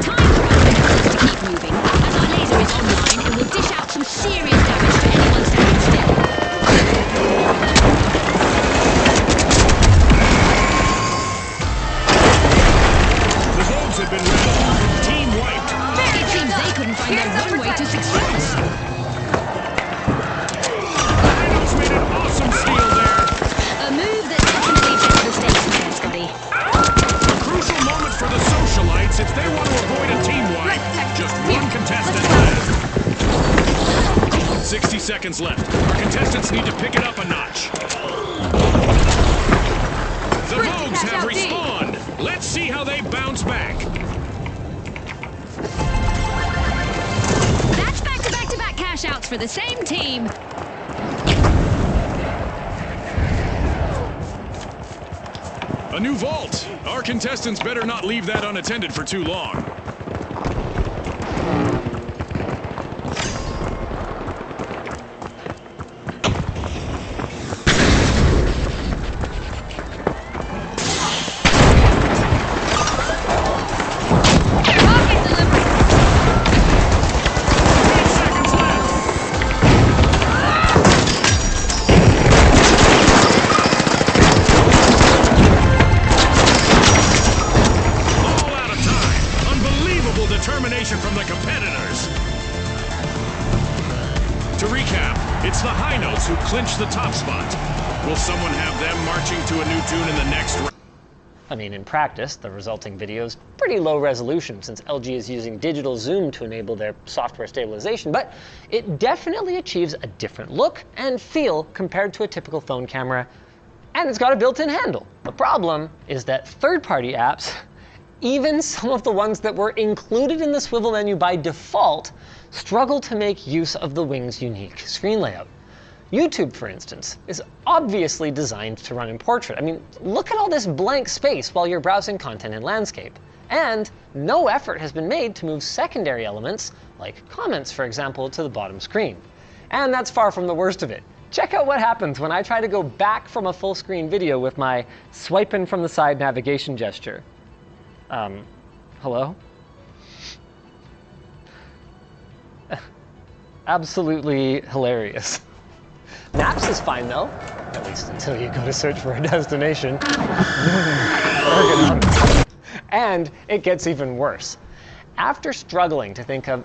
Time for our contestants to keep moving, as our laser is online and will dish out some serious damage to anyone standing still. The Vogues have been routed. Team wiped. It seems they couldn't find their runway to success. High Notes made an awesome steal there. A move that definitely sets the stakes there, Scotty. A crucial moment for the Socialites if they want to avoid a team wipe. Just one contestant left. 60 seconds left. Our contestants need to pick it up a notch. bucks for the same team. A new vault. Our contestants better not leave that unattended for too long. Determination from the competitors. To recap, it's the High Notes who clinched the top spot. Will someone have them marching to a new tune in the next round? I mean, in practice, the resulting video is pretty low resolution since LG is using digital zoom to enable their software stabilization, but it definitely achieves a different look and feel compared to a typical phone camera, and it's got a built-in handle. The problem is that third-party apps, even some of the ones that were included in the swivel menu by default, struggle to make use of the Wing's unique screen layout. YouTube, for instance, is obviously designed to run in portrait. I mean, look at all this blank space while you're browsing content in landscape. And no effort has been made to move secondary elements, like comments, for example, to the bottom screen. And that's far from the worst of it. Check out what happens when I try to go back from a full screen video with my swiping from the side navigation gesture. Hello? Absolutely hilarious. Maps is fine though, at least until you go to search for a destination. And it gets even worse. After struggling to think of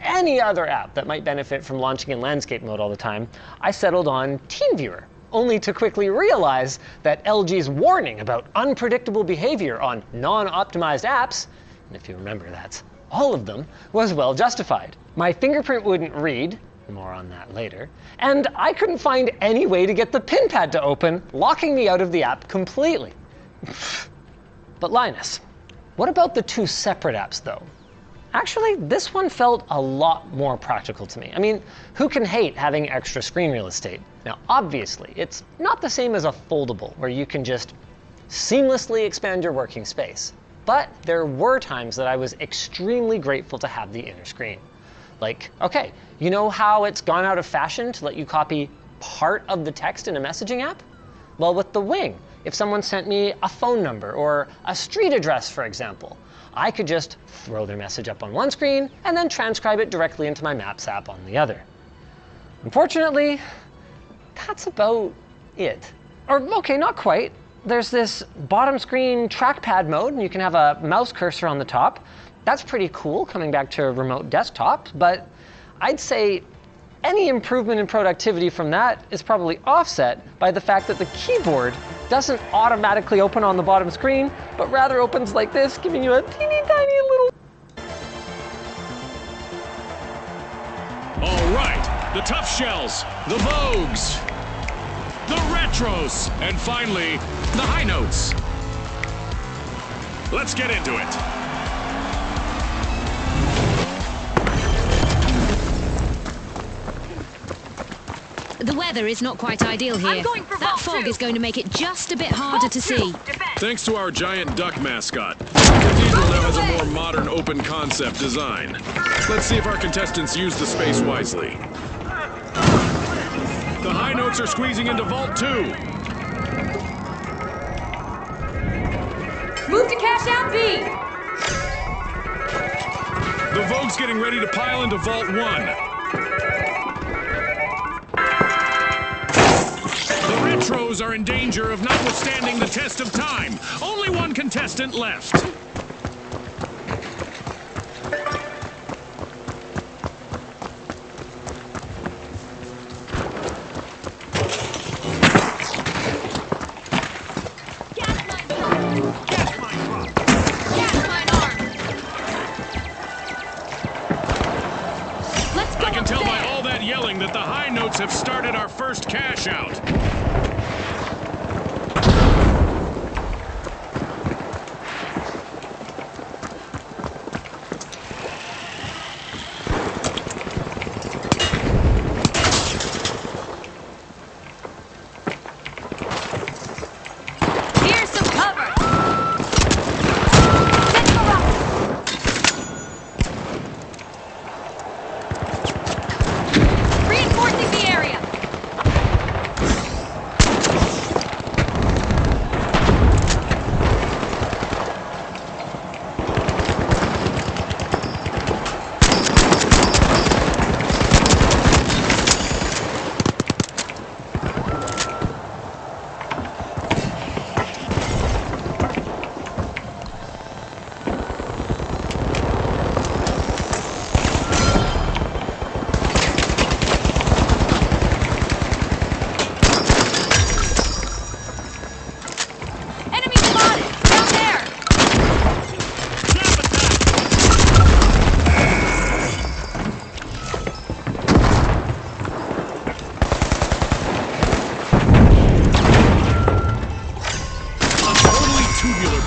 any other app that might benefit from launching in landscape mode all the time, I settled on TeamViewer, only to quickly realize that LG's warning about unpredictable behavior on non-optimized apps, and if you remember that's all of them, was well justified. My fingerprint wouldn't read, more on that later, and I couldn't find any way to get the pin pad to open, locking me out of the app completely. But Linus, what about the two separate apps though? Actually, this one felt a lot more practical to me. I mean, who can hate having extra screen real estate? Now, obviously, it's not the same as a foldable, where you can just seamlessly expand your working space. But there were times that I was extremely grateful to have the inner screen. Like, okay, you know how it's gone out of fashion to let you copy part of the text in a messaging app? Well, with the Wing, if someone sent me a phone number or a street address, for example, I could just throw their message up on one screen and then transcribe it directly into my Maps app on the other. Unfortunately, that's about it. Or, okay, not quite. There's this bottom screen trackpad mode, and you can have a mouse cursor on the top. That's pretty cool, coming back to remote desktop, but I'd say any improvement in productivity from that is probably offset by the fact that the keyboard doesn't automatically open on the bottom screen, but rather opens like this, giving you a teeny tiny little... All right, the tough shells, the Vogues, the retros, and finally, the High Notes. Let's get into it. The weather is not quite ideal here. That fog is going to make it just a bit harder to see. Thanks to our giant duck mascot, the cathedral now has a more modern open concept design. Let's see if our contestants use the space wisely. The High Notes are squeezing into Vault 2. Move to cash out B. The Vogue's getting ready to pile into Vault 1. The retros are in danger of not withstanding the test of time. Only one contestant left. I can tell by all that yelling that the High Notes have started our first cash out.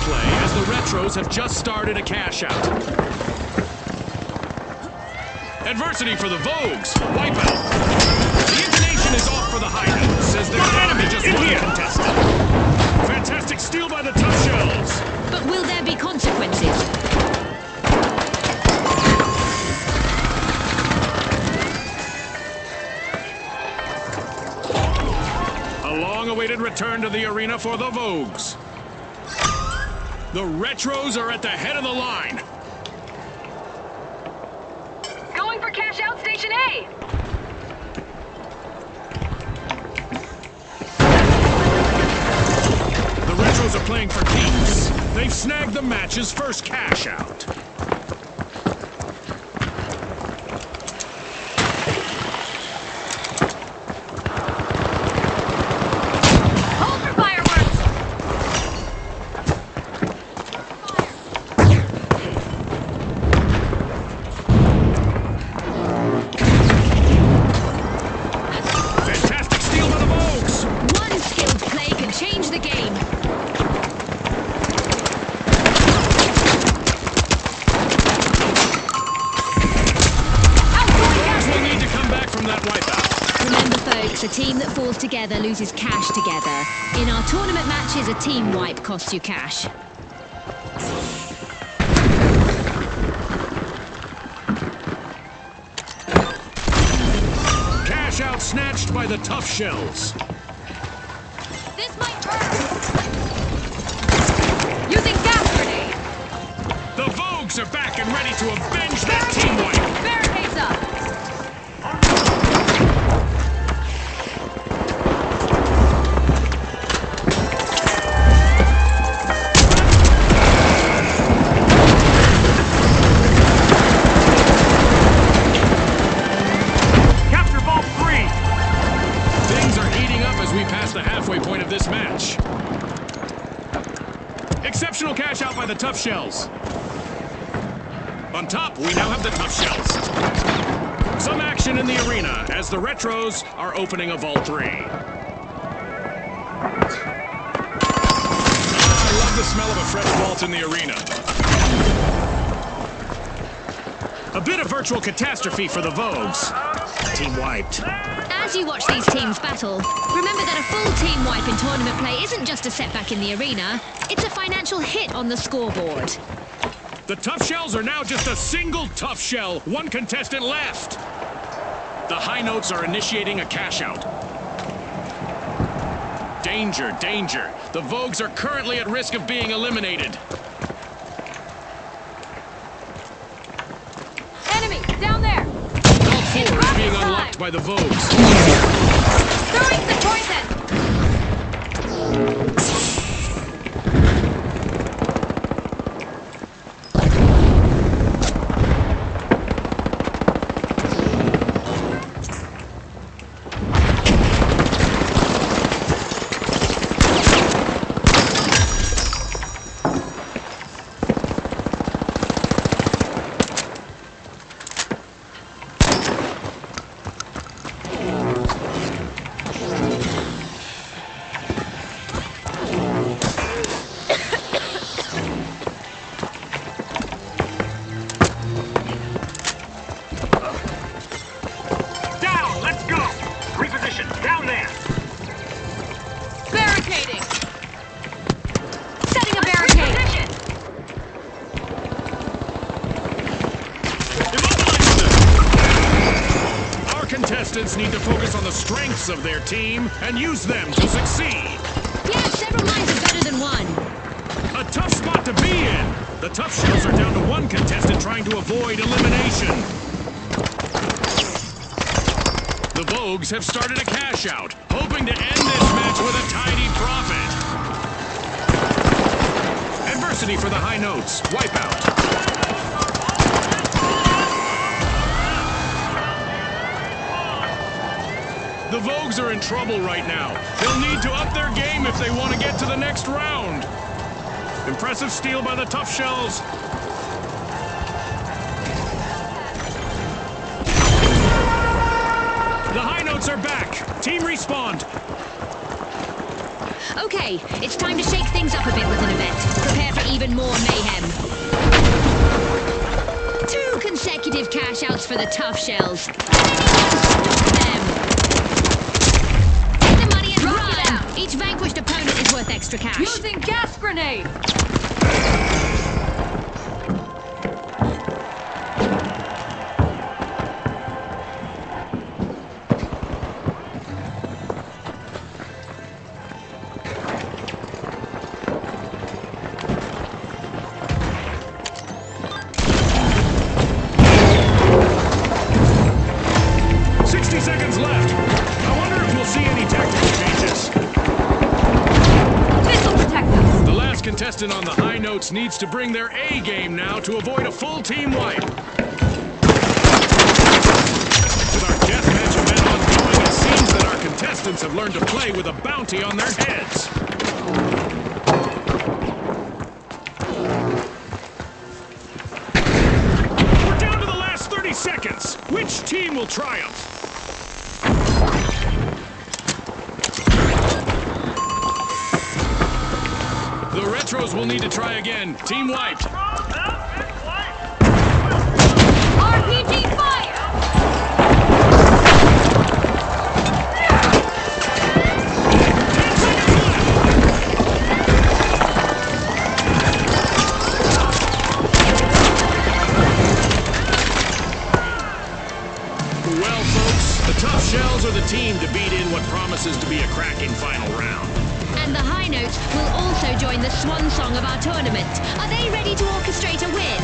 play as the Retros have just started a cash out. Adversity for the Vogues. Wipeout. The intonation is off for the high notes as their enemy just won a contestant. Fantastic steal by the Tough Shells. But will there be consequences? A long-awaited return to the arena for the Vogues. The Retros are at the head of the line. Going for cash out station A. The Retros are playing for keeps. They've snagged the match's first cash out. Hold for fireworks. Fantastic steal by the Vogues. One skilled play can change the game. Vogues will need to come back from that wipeout. Remember, folks, a team that falls together loses cash together. In our tournament matches, a team wipe costs you cash. Cash out snatched by the Tough Shells. This might hurt. Using gas grenade. The Vogues are back and ready to avenge that team wipe. Barricades up. Capture Vault 3! Things are heating up as we pass the halfway point of this match. Exceptional cash out by the Tough Shells. On top, we now have the Tough Shells. Some action in the arena as the Retros are opening a Vault 3. I love the smell of a fresh vault in the arena. A bit of virtual catastrophe for the Vogues. Team wiped. As you watch these teams battle, remember that a full team wipe in tournament play isn't just a setback in the arena, it's a financial hit on the scoreboard. The Tough Shells are now just a single Tough Shell, one contestant left. The High Notes are initiating a cash out. Danger, danger. The Vogues are currently at risk of being eliminated. Enemy down there. Vault 4 is rocket being time. unlocked by the Vogues. Throwing the poison. Down! Let's go! Reposition! Down there! Barricading. Setting a barricade. Immobilize them! Our contestants need to focus on the strengths of their team and use them to succeed. Yeah, several minds are better than one. A tough spot to be in. The Tough Shells are down to one contestant trying to avoid elimination. The Vogues have started a cash out, hoping to end this match with a tidy profit. Adversity for the High Notes. Wipeout. The Vogues are in trouble right now. They'll need to up their game if they want to get to the next round. Impressive steal by the Tough Shells. The High Notes are back. Team respawned. Okay, it's time to shake things up a bit with an event. Prepare for even more mayhem. 2 consecutive cash outs for the Tough Shells. Stop them! Get the money and run! Each vanquished opponent is worth extra cash. Using gas grenade! Contestant on the high notes needs to bring their A game now to avoid a full team wipe. With our deathmatch event ongoing, it seems that our contestants have learned to play with a bounty on their heads. We're down to the last 30 seconds. Which team will triumph? The Retros will need to try again. Team wiped. RPG fire! Well, folks, the Tough Shells are the team to beat in what promises to be a cracking final round. And the High Notes will also join the swan song of our tournament. Are they ready to orchestrate a win?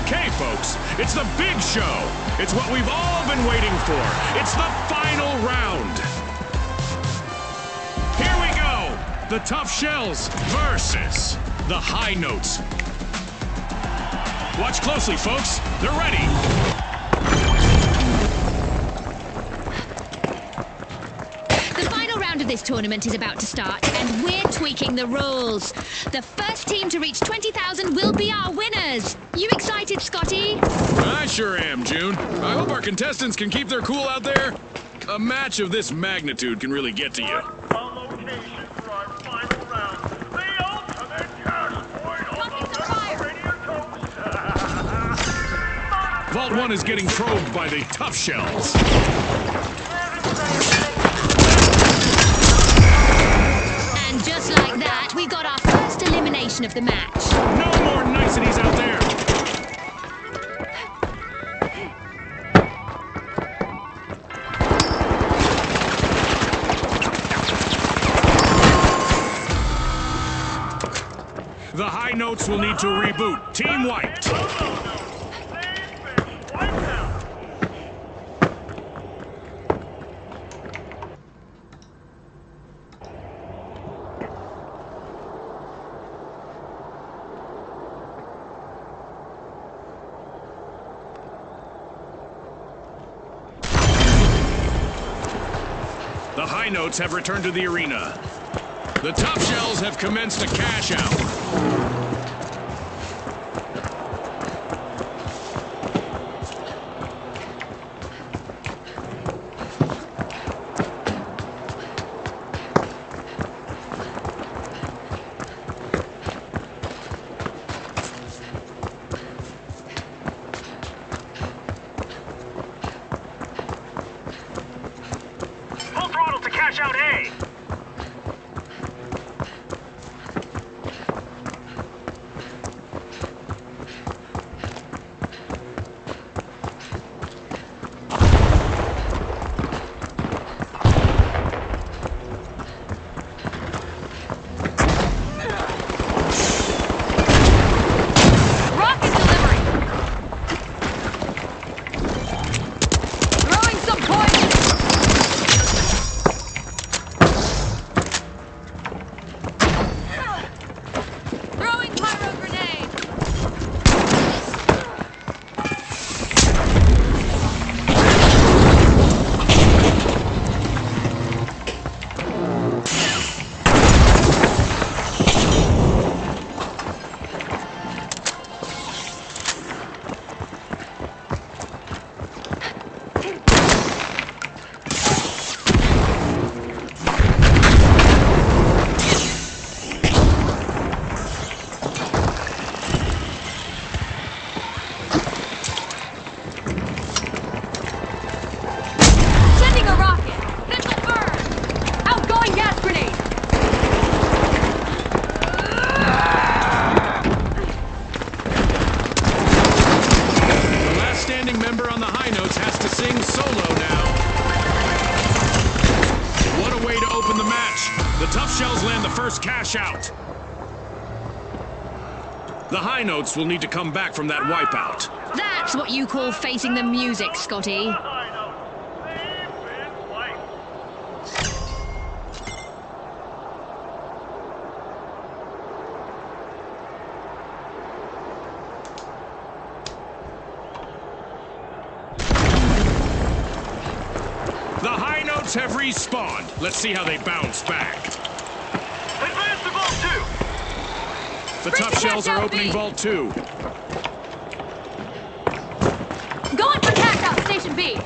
Okay, folks, it's the big show. It's what we've all been waiting for. It's the final round. Here we go. The Tough Shells versus the High Notes. Watch closely, folks. They're ready. The final round of this tournament is about to start, and we're tweaking the rules. The first team to reach 20,000 will be our winners. You excited, Scotty? I sure am, June. I hope our contestants can keep their cool out there. A match of this magnitude can really get to you. On location for our final round. The ultimate cash point on the radio. Vault 1 is getting probed by the Tough Shells. And just like that, we got our first elimination of the match. No more niceties out there. The High Notes will need to reboot. Team wiped. The High Notes have returned to the arena. The Tough Shells have commenced a cash out. Full throttle to cash out A. Tough Shells land the first cash out. The High Notes will need to come back from that wipeout. That's what you call facing the music, Scotty. The High Notes have respawned. Let's see how they bounce back. Advance to Vault 2! The Tough Shells are opening Vault 2. Going for cash out, Station B.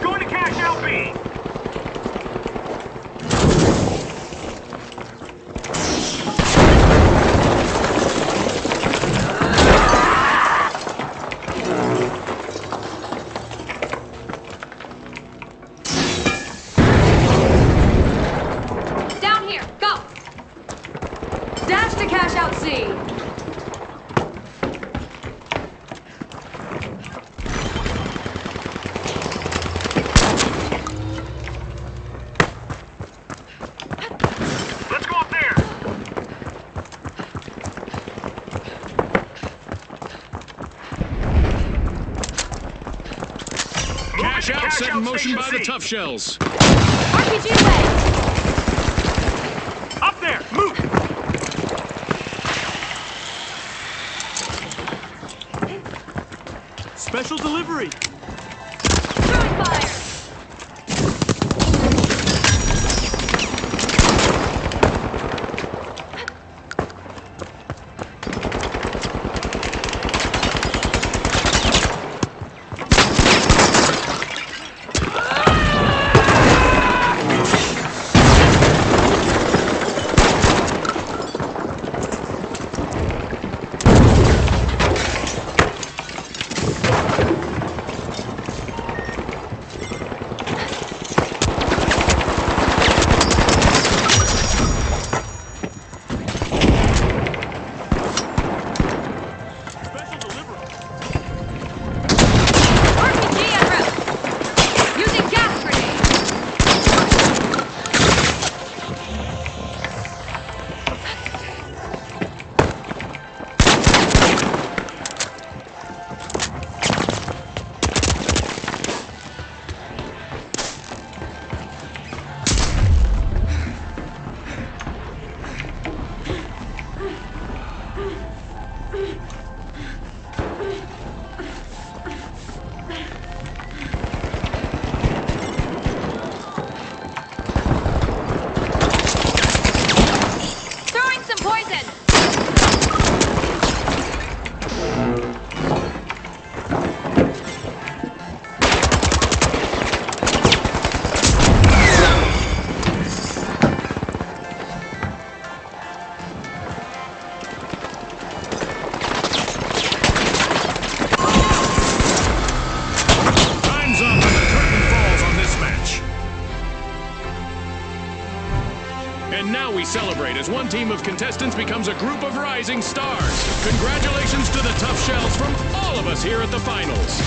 Going to cash out B! Down here, go! Dash to cash out C. Let's go up there! Cash out Cash set out in motion by Station the C. Tough Shells. RPG away! Up there! Move! Special delivery! Throwing fire! Special delivery! RPG en route! Using gas grenade! Throwing some poison! Time's up and the curtain falls on this match. And now we celebrate as one team of contestants becomes a group of rising stars. Congratulations to the Tough Shells from all of us here at the finals.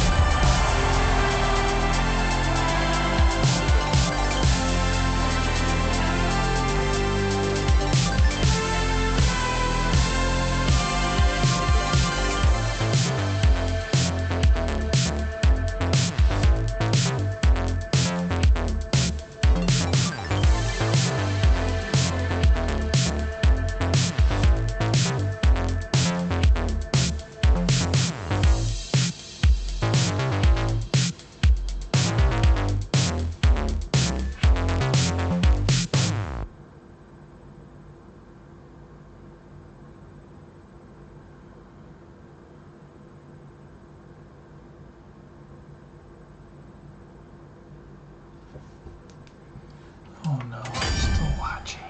Oh no, I'm still watching.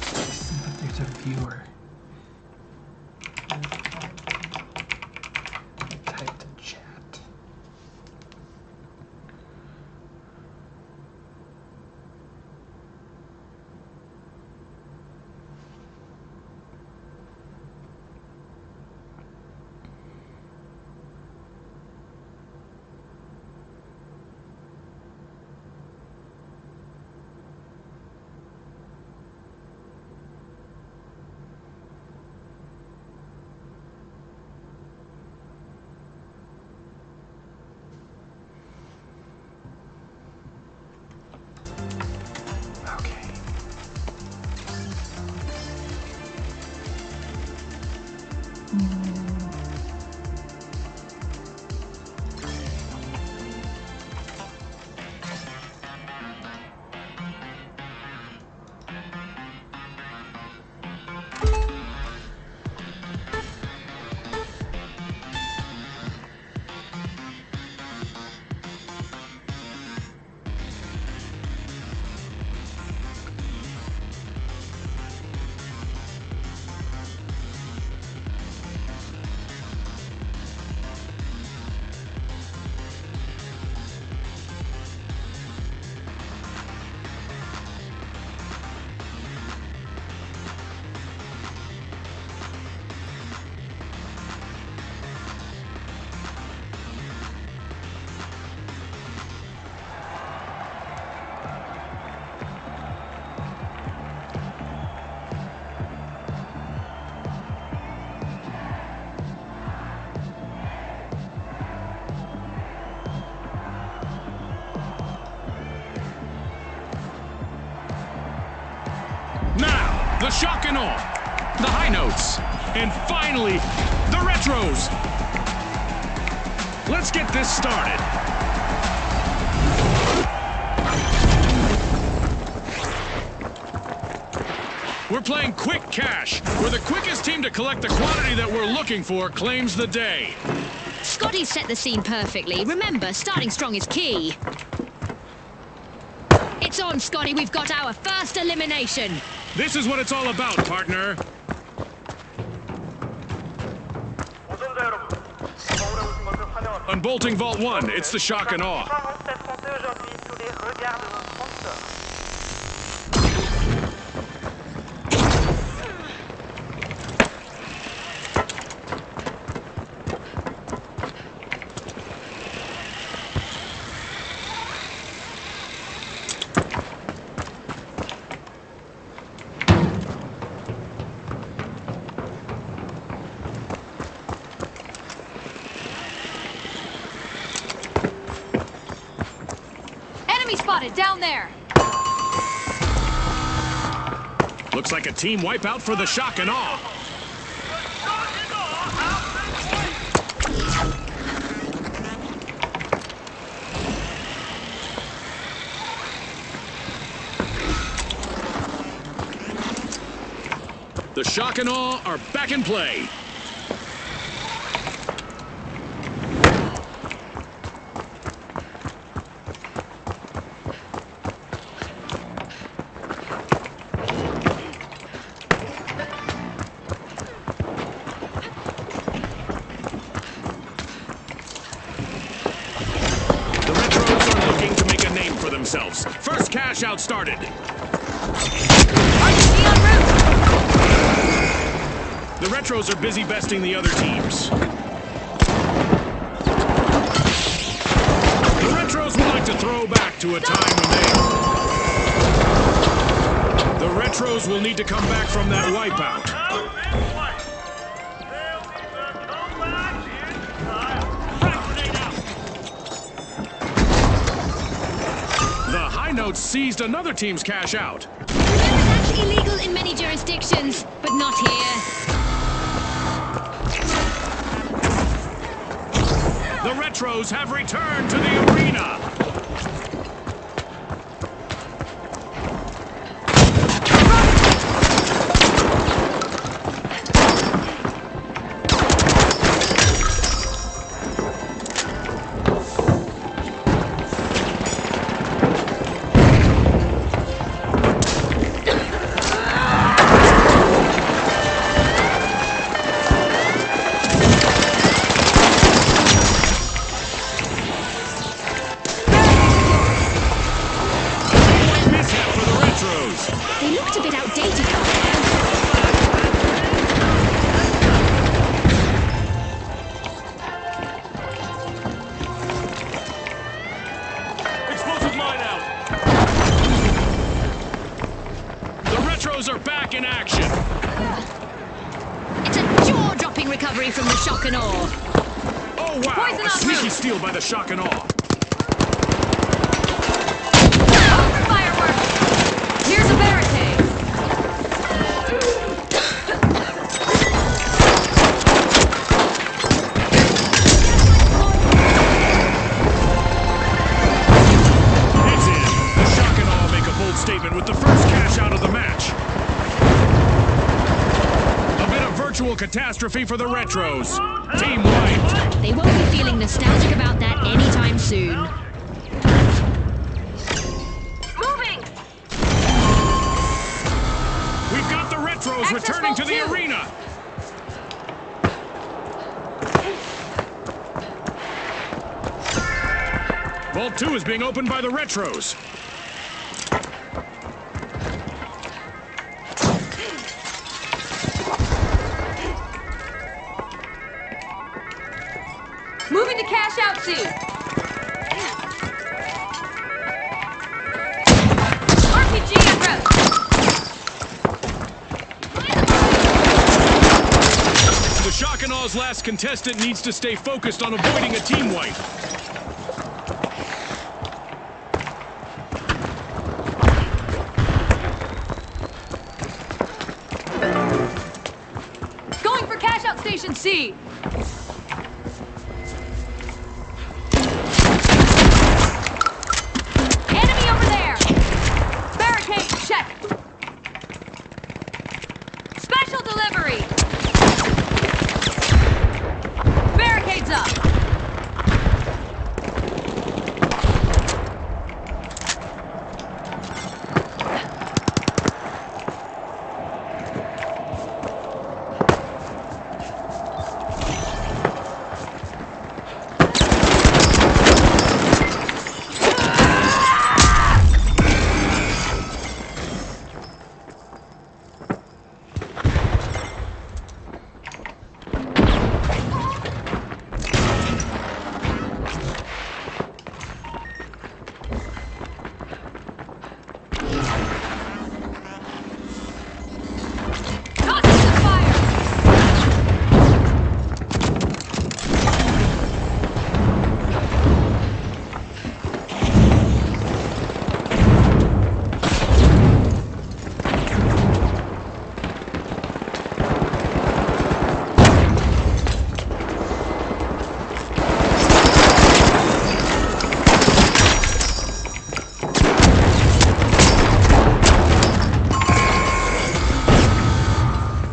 I see that there's a viewer. Type to chat. shock and awe, the high notes, and finally, the retros. Let's get this started. We're playing Quick Cash, where the quickest team to collect the quantity that we're looking for claims the day. Scotty set the scene perfectly. Remember, starting strong is key. It's on, Scotty. We've got our first elimination. This is what it's all about, partner. 우승자 여러분, 서울에 오신 것을 환영합니다. Unbolting Vault 1, it's the shock and awe. Cette montée aujourd'hui, tous les regards de nos sponsors. Enemy spotted down there. Looks like a team wipeout for the shock and awe. The shock and awe are back in play. Themselves. First cash out started. The retros are busy besting the other teams. The retros would like to throw back to a time when they... The retros will need to come back from that wipeout. Notes seized another team's cash out. Remember, that's illegal in many jurisdictions, but not here. The retros have returned to the arena. They looked a bit outdated out there. Explosive line out. The retros are back in action. It's a jaw-dropping recovery from the shock and awe. Oh wow! Poison A on sneaky route. steal by the shock and awe. Open fireworks. Here's a barricade. It's in. The shock and awe make a bold statement with the first cash out of the match. A bit of virtual catastrophe for the retros. Team wiped. They won't be feeling nostalgic about that anytime soon. Moving. We've got the retros Access returning to Vault the 2. arena. Vault 2 is being opened by the retros. Moving to cash out soon. RPG en route. The shock and awe's last contestant needs to stay focused on avoiding a team wipe. C. Enemy over there! Barricade, check! Special delivery! Barricades up!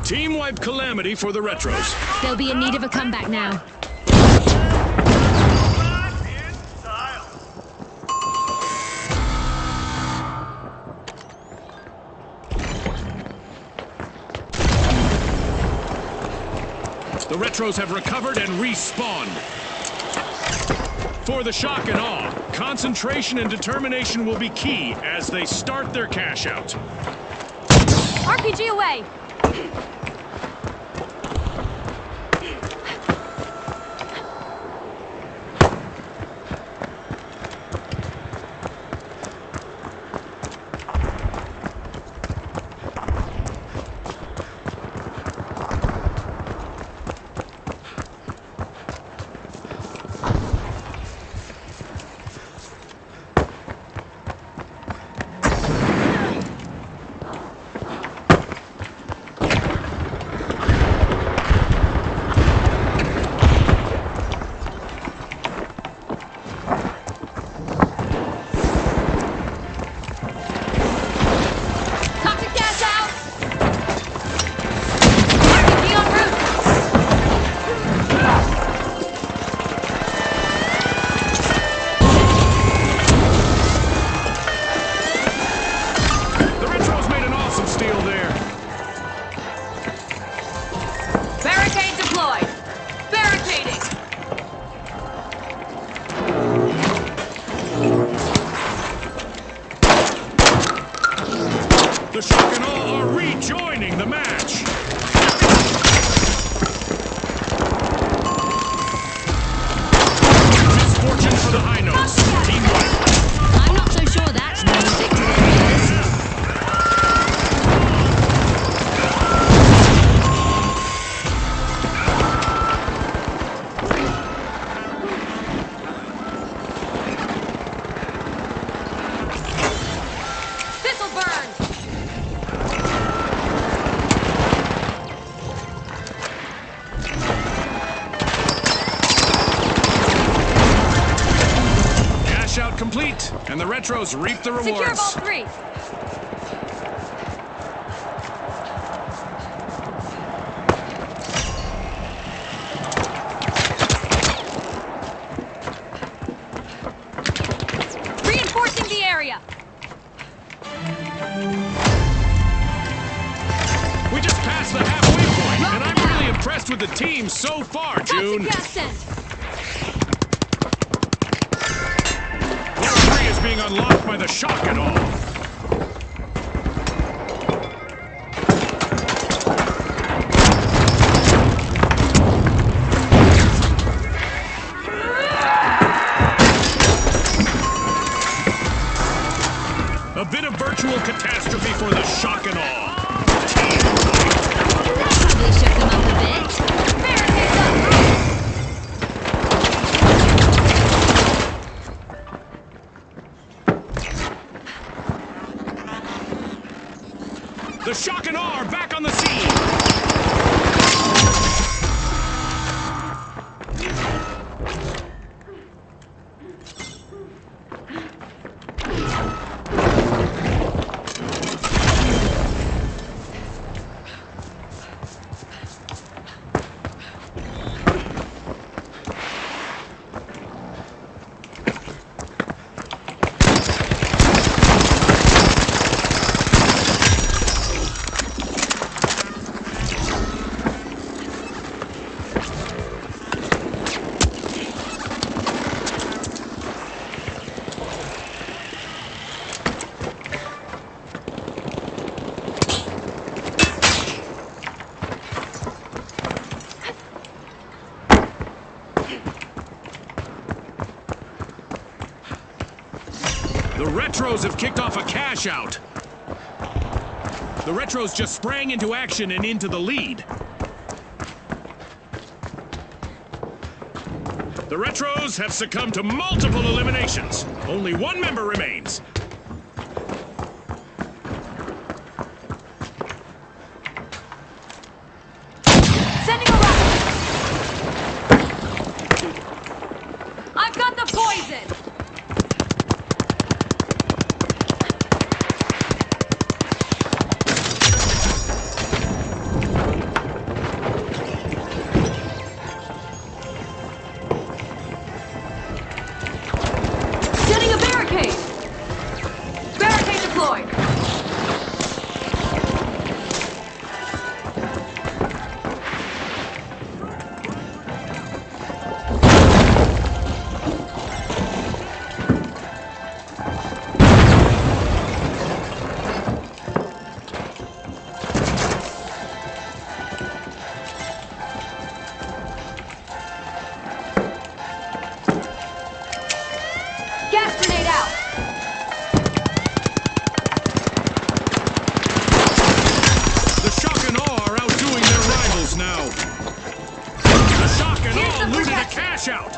Team wipe calamity for the Retros. They'll be in need of a comeback now. Back in style. The Retros have recovered and respawned. For the shock and awe, concentration and determination will be key as they start their cash out. RPG away! The shock and awe are rejoining the match. Misfortune for the high notes. Team wipe. I'm not so sure that's music to their ears. This'll burn! Cash out complete, and the Retros reap the Secure rewards. vault 3! Reinforcing the area! We just passed the halfway point, and I'm really impressed with the team so far, June. Toxic gas sent! Vault 3 is being unlocked by the shock and awe. A bit of virtual catastrophe for the shock and awe. Probably shook them up a bit. Barricades The shock and awe are back on the scene. The Retros have kicked off a cash out. The Retros just sprang into action and into the lead. The Retros have succumbed to multiple eliminations. Only one member remains. Sending a rocket! I've got the poison! Setting a barricade! Barricade deployed! Gas grenade out! The Shock and Awe are outdoing their rivals now. The Shock and Here's Awe the looted a protection. cash out.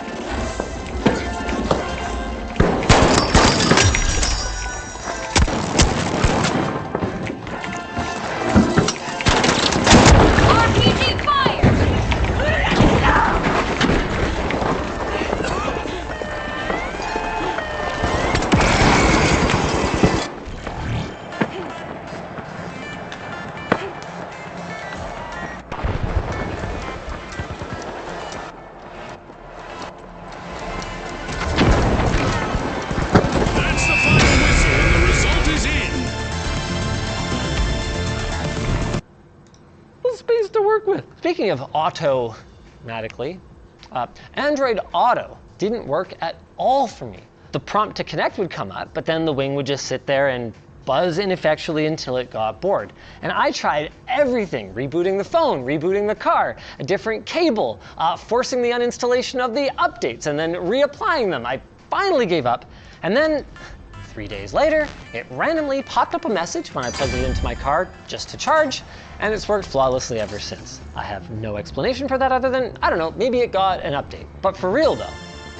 RPG fire! That's the final whistle, and the result is in. Little space to work with. Speaking of automatically, Android Auto didn't work at all for me. The prompt to connect would come up, but then the wing would just sit there and buzz ineffectually until it got bored. And I tried everything, rebooting the phone, rebooting the car, a different cable, forcing the uninstallation of the updates, and then reapplying them. I finally gave up, and then 3 days later, it randomly popped up a message when I plugged it into my car just to charge, and it's worked flawlessly ever since. I have no explanation for that other than, I don't know, maybe it got an update. But for real though,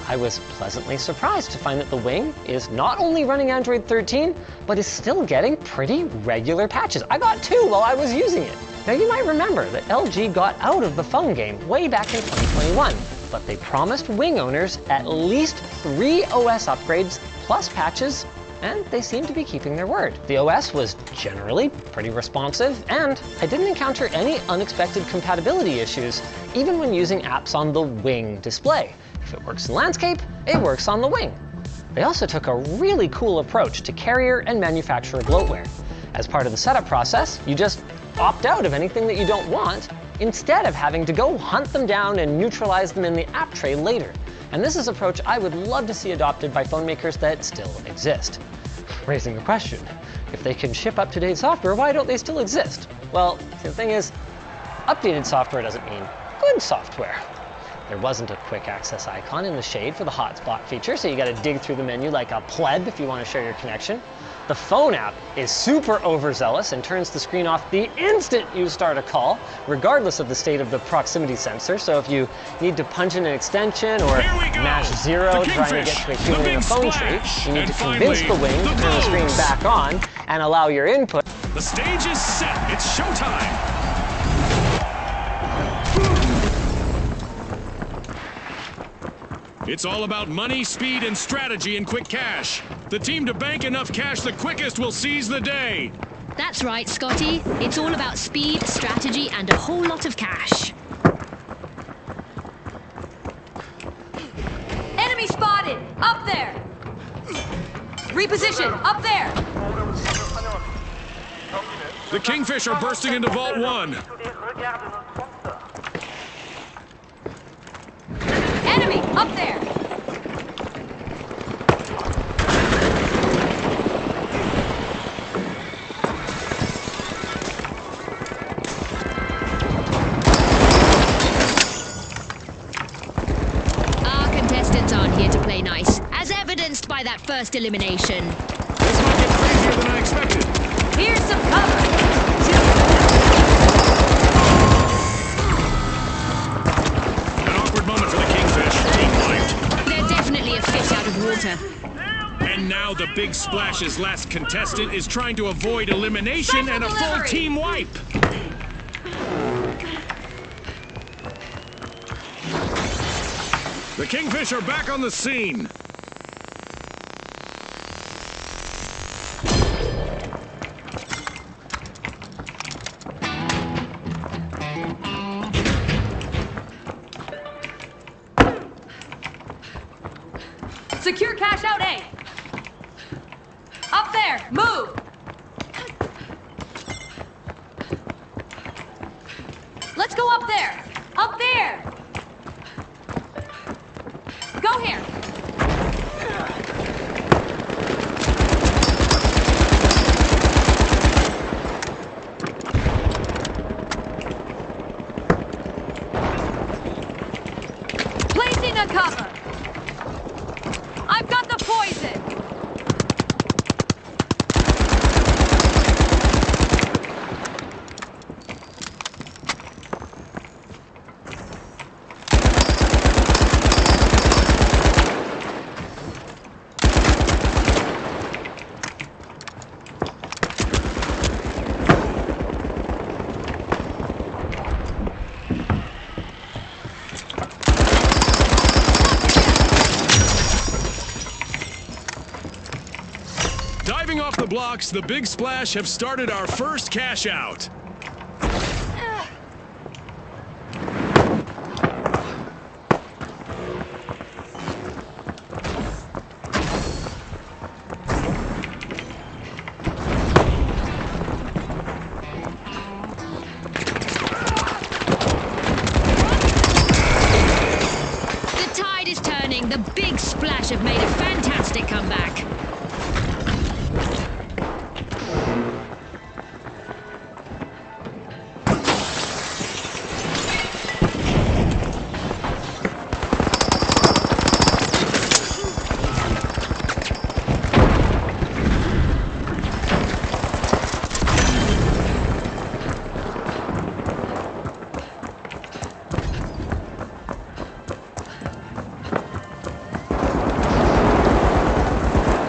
I was pleasantly surprised to find that the Wing is not only running Android 13, but is still getting pretty regular patches. I got 2 while I was using it. Now you might remember that LG got out of the phone game way back in 2021, but they promised Wing owners at least 3 OS upgrades plus patches, and they seem to be keeping their word. The OS was generally pretty responsive, and I didn't encounter any unexpected compatibility issues, even when using apps on the Wing display. If it works in landscape, it works on the Wing. They also took a really cool approach to carrier and manufacturer bloatware. As part of the setup process, you just opt out of anything that you don't want, instead of having to go hunt them down and neutralize them in the app tray later. And this is an approach I would love to see adopted by phone makers that still exist. Raising the question, if they can ship up-to-date software, why don't they still exist? Well, the thing is, updated software doesn't mean good software. There wasn't a quick access icon in the shade for the hotspot feature, so you gotta dig through the menu like a pleb if you want to share your connection. The phone app is super overzealous and turns the screen off the instant you start a call, regardless of the state of the proximity sensor. So if you need to punch in an extension or mash 0 trying to get to a human in a phone tree, you need to convince the Wing to turn the screen back on and allow your input. The stage is set. It's showtime. It's all about money, speed, and strategy in quick cash. The team to bank enough cash the quickest will seize the day. That's right, Scotty. It's all about speed, strategy, and a whole lot of cash. Enemy spotted! Up there! Reposition! Up there! The Kingfish are bursting into Vault 1. Enemy! Up there! opponents aren't here to play nice, as evidenced by that first elimination. This might get crazier than I expected. Here's some cover. An awkward moment for the Kingfish. Team wiped. They're definitely a fish out of water. And now the Big Splash's last contestant is trying to avoid elimination Special and a full delivery. team wipe. The Kingfish are back on the scene. Secure cash out A. Up there, move. Let's go up there. Up there. Go here. Placing a cover. I've got the poison. Diving off the blocks, the Big Splash have started our first cash out. The tide is turning. The Big Splash have made a fantastic comeback.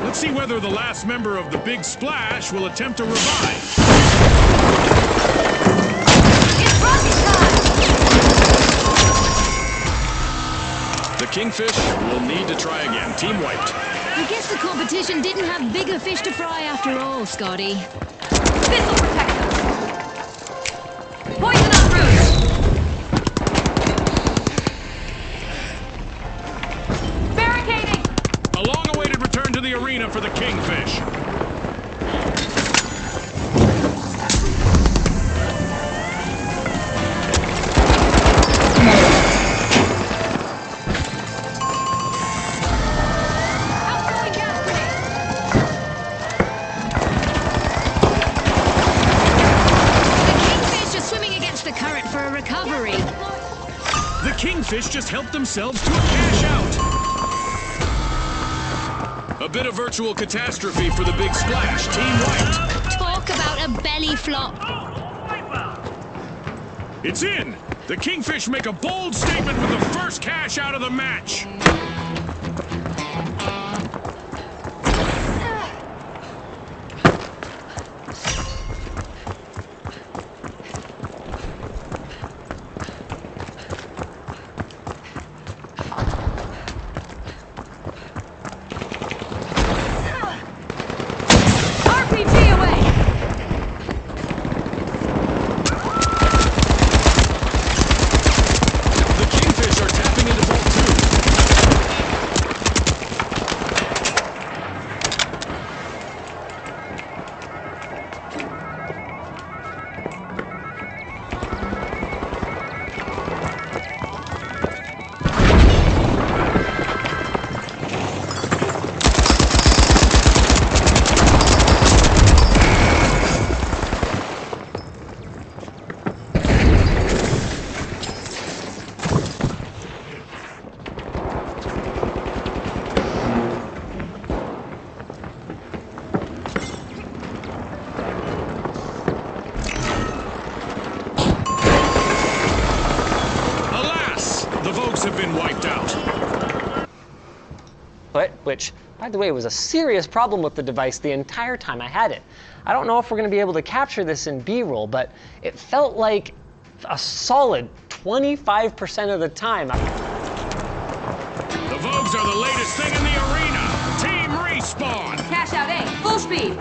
Let's see whether the last member of the Big Splash will attempt to revive. It's rocket time. The Kingfish will need to try again. Team wiped. I guess the competition didn't have bigger fish to fry after all, Scotty. This'll protect them. Poison en route. Barricading. A long-awaited return to the arena for the Kingfish. Outgoing gas grenade. The Kingfish are swimming against the current for a recovery. The Kingfish just helped themselves to a cash out. A bit of virtual catastrophe for the Big Splash. Team wiped. Talk about a belly flop. It's in! The Kingfish make a bold statement with the first cash out of the match. RPG away. The Kingfish are tapping into Vault 2. have been wiped out. Which, by the way, was a serious problem with the device the entire time I had it. I don't know if we're going to be able to capture this in B-roll, but it felt like a solid 25% of the time. The Vogues are the latest thing in the arena. Team Respawn. Cash out A, full speed.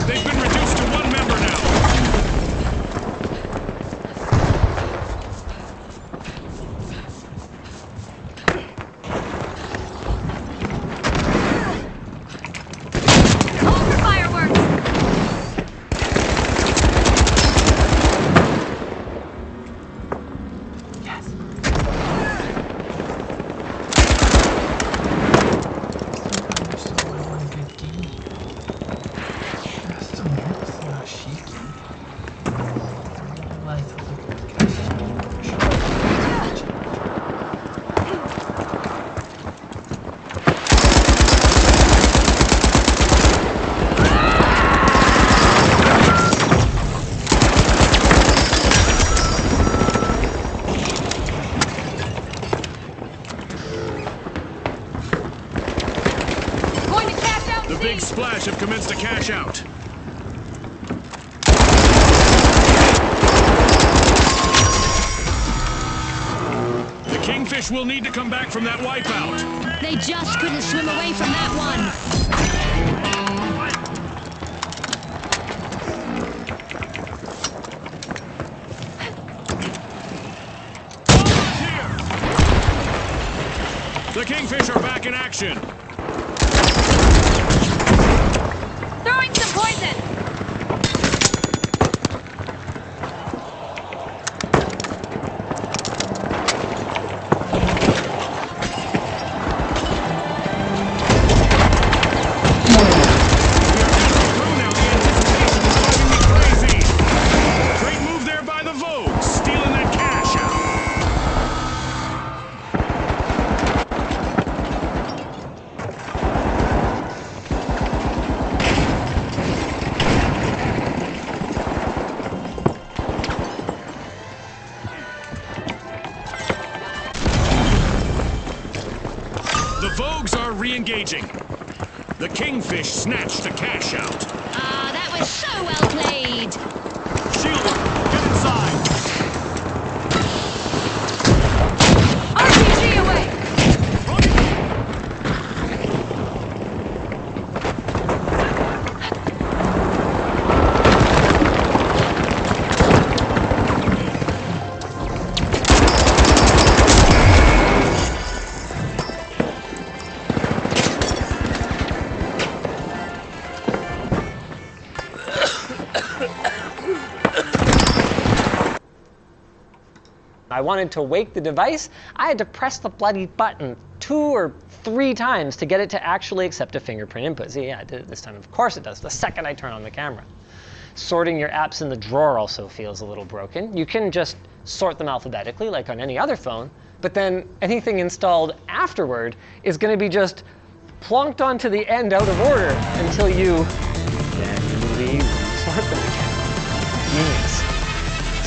They've been reduced to one member now. Hold for fireworks. Yes. You're so well in a good game. That's so nervous about shaking. I realized I was like, Going to cash out The C. Big Splash have commenced a cash out. The Kingfish will need to come back from that wipeout. They just couldn't swim away from that one. The Kingfish are back in action. Throwing some poison. Crazy. Great move there by the Vogue, stealing that cash out. The Vogues are re-engaging. The Kingfish snatched the cash out. Ah, that was so well played. Shielder, get inside. RPG away. I wanted to wake the device, I had to press the bloody button 2 or 3 times to get it to actually accept a fingerprint input. See, yeah, I did it this time. Of course it does, the second I turn on the camera. Sorting your apps in the drawer also feels a little broken. You can just sort them alphabetically like on any other phone, but then anything installed afterward is going to be just plonked onto the end out of order until you manually sort them again. Genius.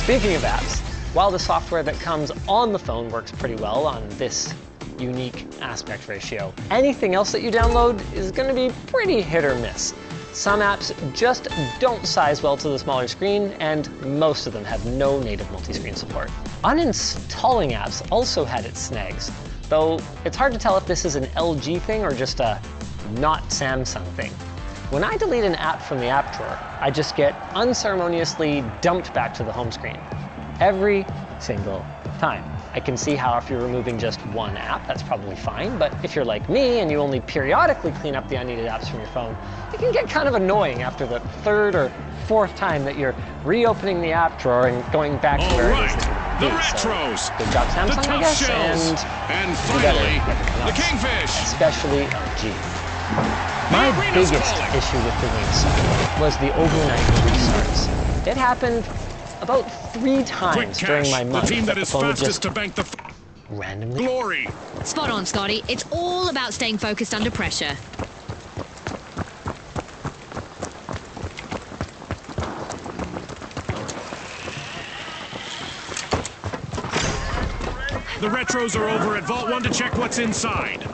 Speaking of apps, while the software that comes on the phone works pretty well on this unique aspect ratio, anything else that you download is going to be pretty hit or miss. Some apps just don't size well to the smaller screen, and most of them have no native multi-screen support. Uninstalling apps also had its snags. though it's hard to tell if this is an LG thing or just a not Samsung thing. When I delete an app from the app drawer, I just get unceremoniously dumped back to the home screen. Every single time. I can see how if you're removing just one app, that's probably fine, but if you're like me and you only periodically clean up the unneeded apps from your phone, it can get kind of annoying after the third or fourth time that you're reopening the app drawer and going back to where it is that The you need. retros, So, good job, the Samsung, I tough guess, shells, and finally, the kingfish. especially LG. My arena's biggest calling. issue with the Wingstop was the overnight restarts. It happened about 3 Quick times cash, during my the month team that that the is phone would fastest just to bank the randomly glory. Spot on, Scotty. It's all about staying focused under pressure. The retros are over at Vault 1 to check what's inside.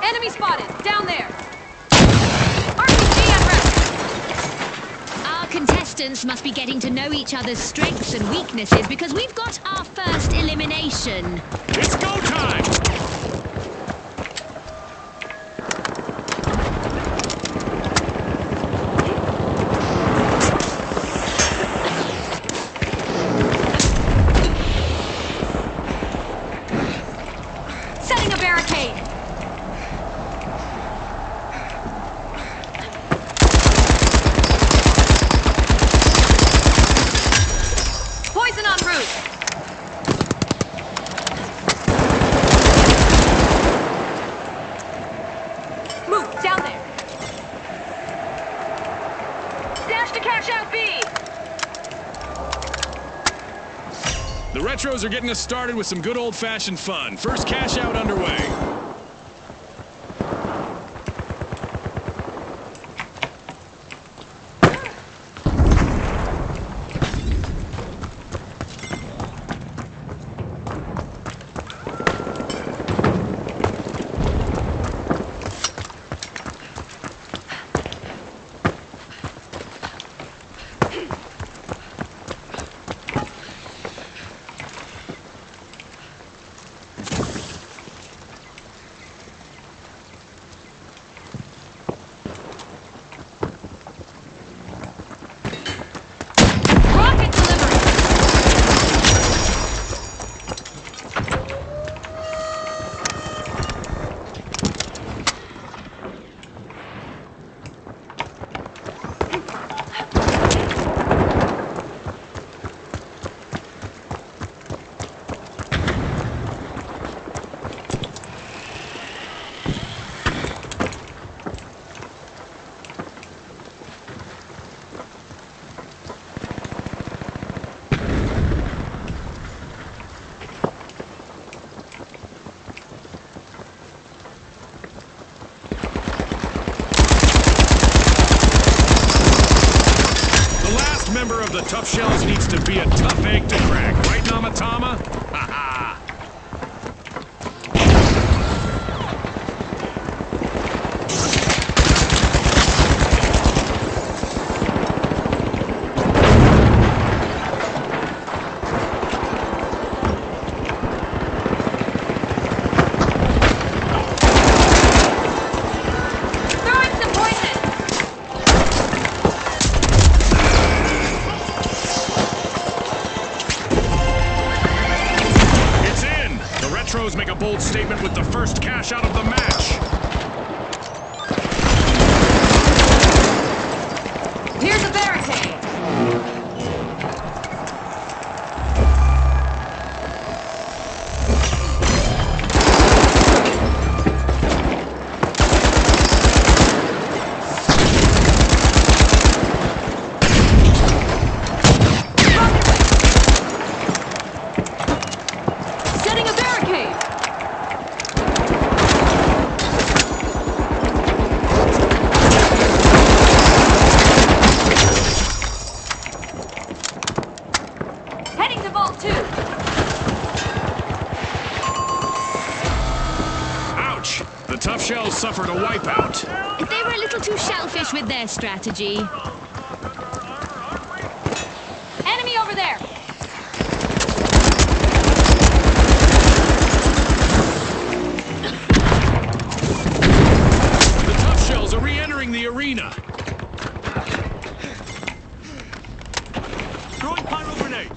Enemy spotted! Down there! RPG at rest! Our contestants must be getting to know each other's strengths and weaknesses because we've got our first elimination. It's go time! Setting a barricade! Poison en route! Move, down there! Dash to cash out B! The retros are getting us started with some good old-fashioned fun. First cash out underway. Rocket delivery! The last member of the Tough Shells needs to be a tough egg to crack, right, Namatama? Ha ha! Throwing some poison! It's in! The retros make a bold statement with the first cash out of the match. Here's a barricade! Setting a barricade! Heading to Vault 2! Ouch! The Tough Shells suffered a wipeout. They were a little too shellfish with their strategy. Enemy over there! The Tough Shells are re-entering the arena. Throwing pyro grenades.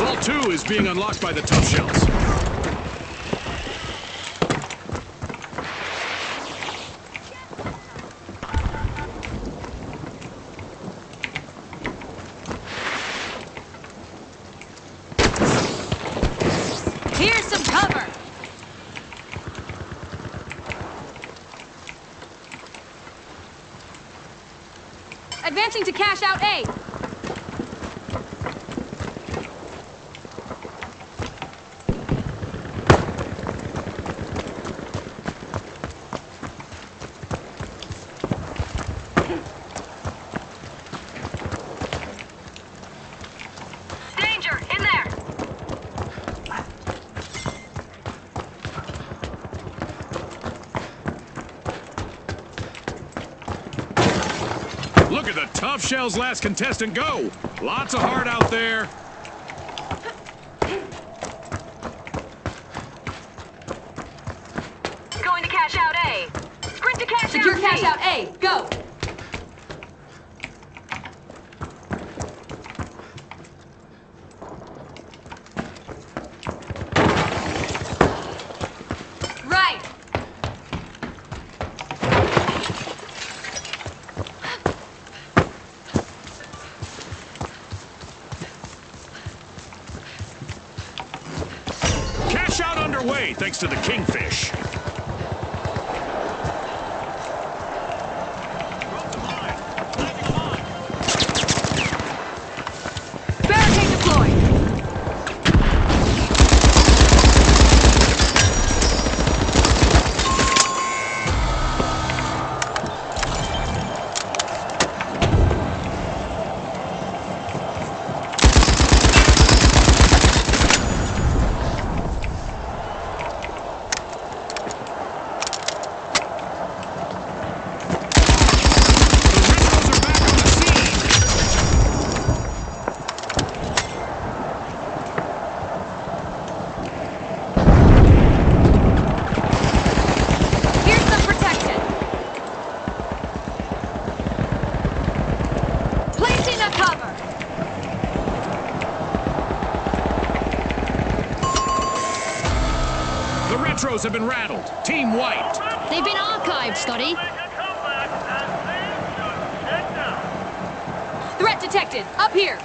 Vault 2 is being unlocked by the Tough Shells. Here's some cover! Advancing to cash out A! Danger! In there! Look at the Tough Shells' last contestant go. Lots of heart out there. Going to cash out A. Sprint to cash out A. Secure cash out A. Go. Right. Cash out underway thanks to the Kingfish. Barricade deployed. Here's some protection. Placing a cover. The Retros have been rattled. Team wiped. They've been archived, Scotty. Make a comeback and they should get down. Threat detected. Up here.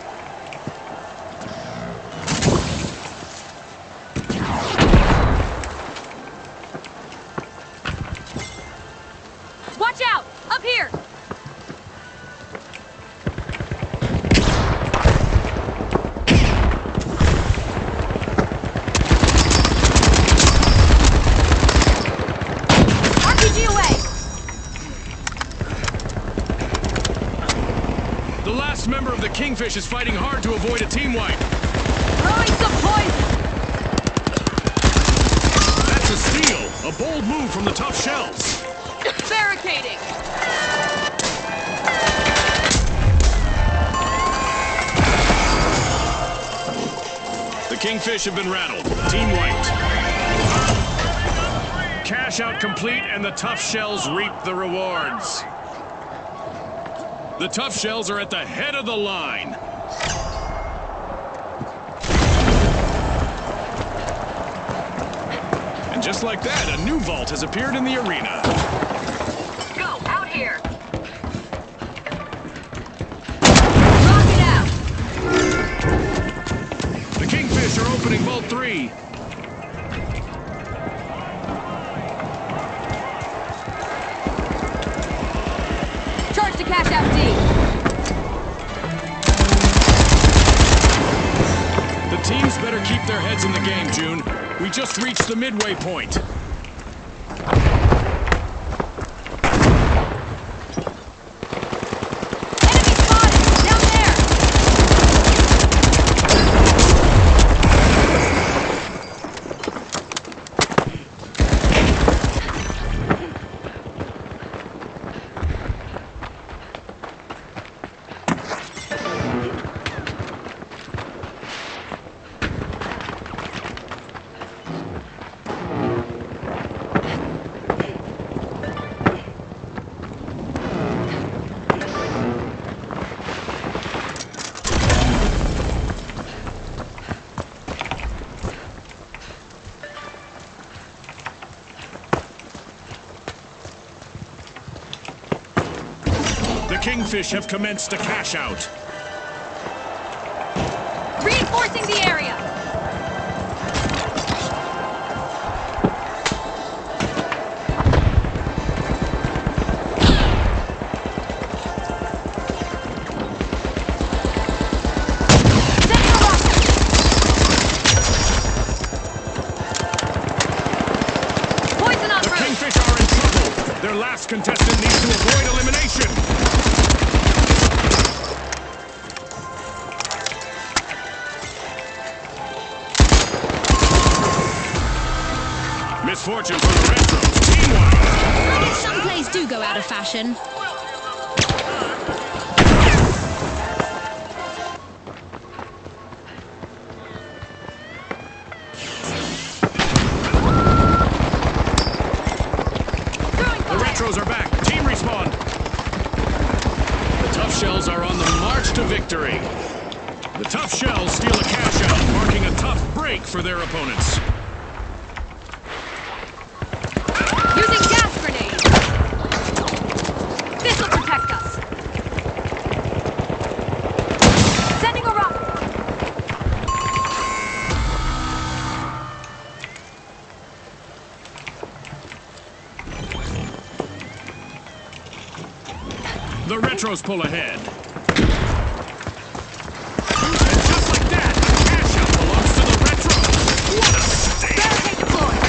Watch out! Up here! RPG away! The last member of the Kingfish is fighting hard to avoid a team wipe. Throwing some poison! That's a steal. A bold move from the Tough Shells. Barricading! The Kingfish have been rattled. Team wiped. Cash out complete, and the Tough Shells reap the rewards. The Tough Shells are at the head of the line. And just like that, a new vault has appeared in the arena. Go! Out here! Rocket out! The Kingfish are opening Vault 3. Charge to cash out D. The teams better keep their heads in the game, June. We just reached the midway point. Enemy spotted! Down there! The Kingfish have commenced a cash out. Reinforcing the area. Their last contestant needs to avoid elimination. Misfortune for the Retros. Team-wide. Some plays do go out of fashion. Retros are back. Team respawn. The Tough Shells are on the march to victory. The Tough Shells steal a cash out, marking a tough break for their opponents. Using gas grenades. This will protect us. Sending a rocket. The Retros pull ahead. And just like that, cash out belongs to the Retros. What a stake! Barricade deployed.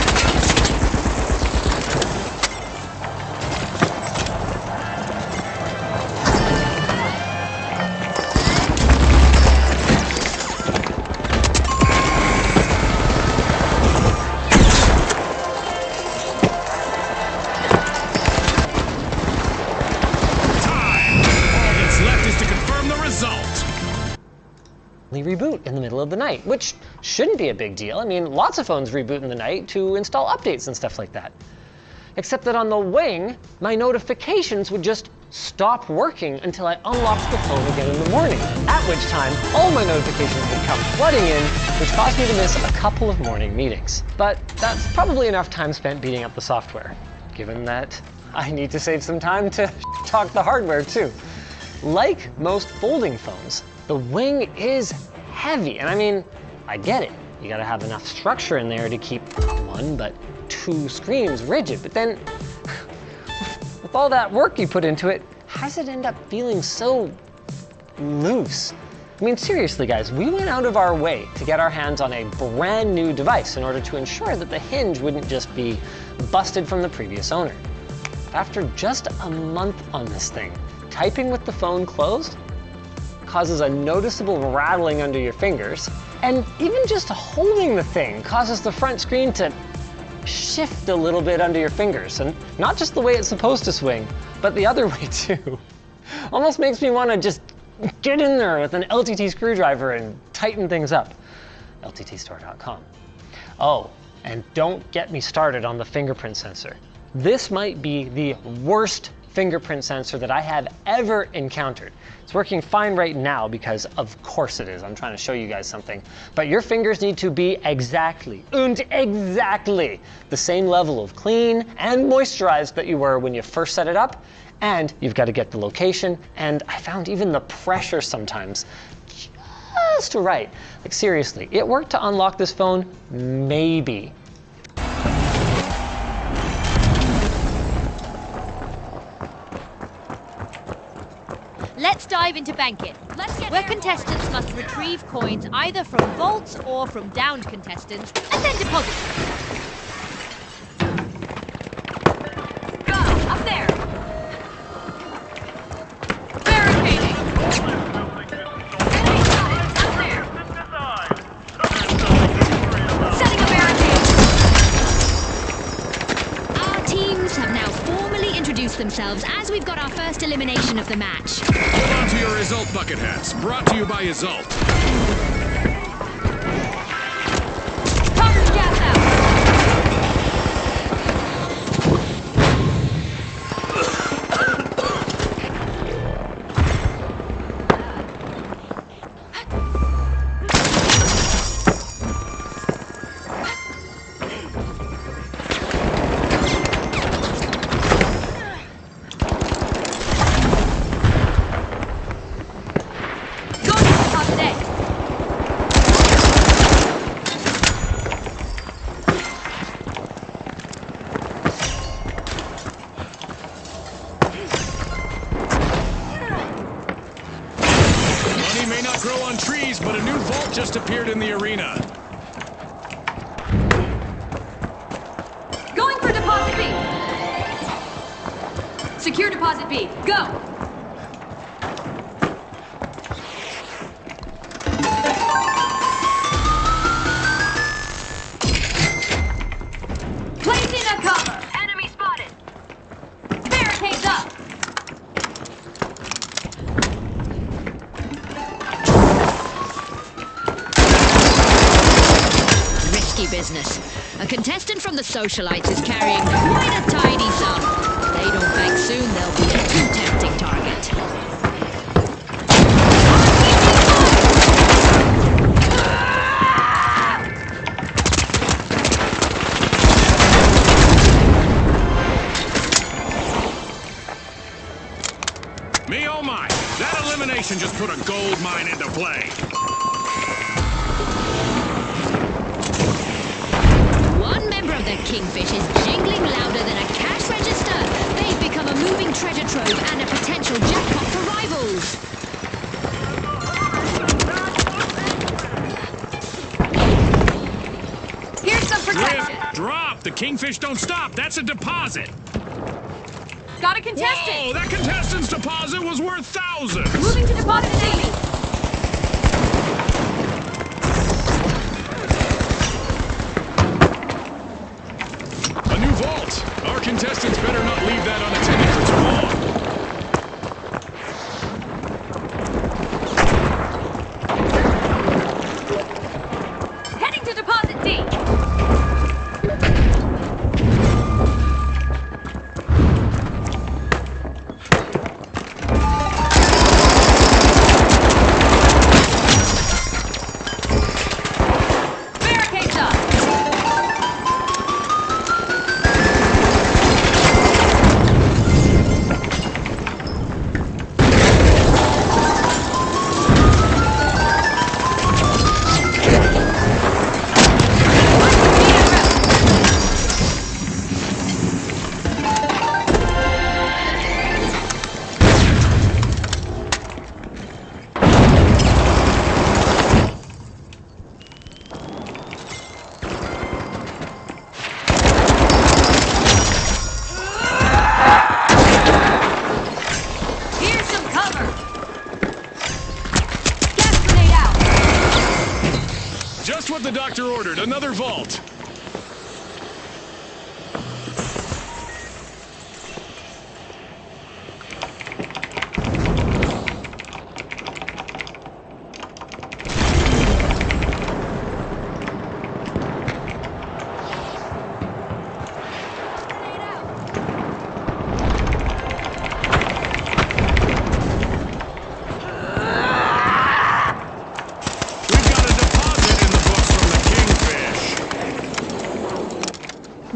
Reboot in the middle of the night, which shouldn't be a big deal. I mean, lots of phones reboot in the night to install updates and stuff like that. Except that on the Wing, my notifications would just stop working until I unlocked the phone again in the morning, at which time all my notifications would come flooding in, which caused me to miss a couple of morning meetings. But that's probably enough time spent beating up the software, given that I need to save some time to talk the hardware too. Like most folding phones, the Wing is heavy, and I mean, I get it. You gotta have enough structure in there to keep one, but two screens rigid. But then, with all that work you put into it, how does it end up feeling so loose? I mean, seriously, guys, we went out of our way to get our hands on a brand new device in order to ensure that the hinge wouldn't just be busted from the previous owner. After just a month on this thing, typing with the phone closed causes a noticeable rattling under your fingers, and even just holding the thing causes the front screen to shift a little bit under your fingers, and not just the way it's supposed to swing, but the other way too. Almost makes me want to just get in there with an LTT screwdriver and tighten things up. LTTstore.com. Oh, and don't get me started on the fingerprint sensor. This might be the worst fingerprint sensor that I have ever encountered. It's working fine right now because of course it is. I'm trying to show you guys something. But your fingers need to be exactly the same level of clean and moisturized that you were when you first set it up. And you've got to get the location, and I found even the pressure sometimes just right. Like seriously, it worked to unlock this phone? Maybe. Let's dive into banking, where contestants must retrieve coins either from vaults or from downed contestants and then deposit them. Go! Up there! Barricading! Enemy spotted! Up there! Setting a barricade! Our teams have now formally introduced themselves as we've got our first elimination of the match. Hold on to your Isolt bucket hats. Brought to you by Isolt. Tossing gas out! but a new vault just appeared in the arena. Going for deposit B. Secure deposit B. Go! Placing a cover. Enemy spotted. Barricades up. Risky business. A contestant from the Socialites is carrying quite a tidy sum. If they don't bank soon, they'll be a too tempting target. Me oh my! That elimination just put a gold mine into play. One member of the Kingfish is jingling louder than a cash register. They've become a moving treasure trove and a potential jackpot for rivals. Here's some protection. Drop! The Kingfish don't stop! That's a deposit! Got a contestant. Whoa! That contestant's deposit was worth thousands! Moving to deposit C. A new vault! Our contestants better not leave that unattended for too long. Heading to deposit D. Barricades up. Here's some cover. Gas grenade out. Just what the doctor ordered, another vault! We've got a deposit in the books from the Kingfish!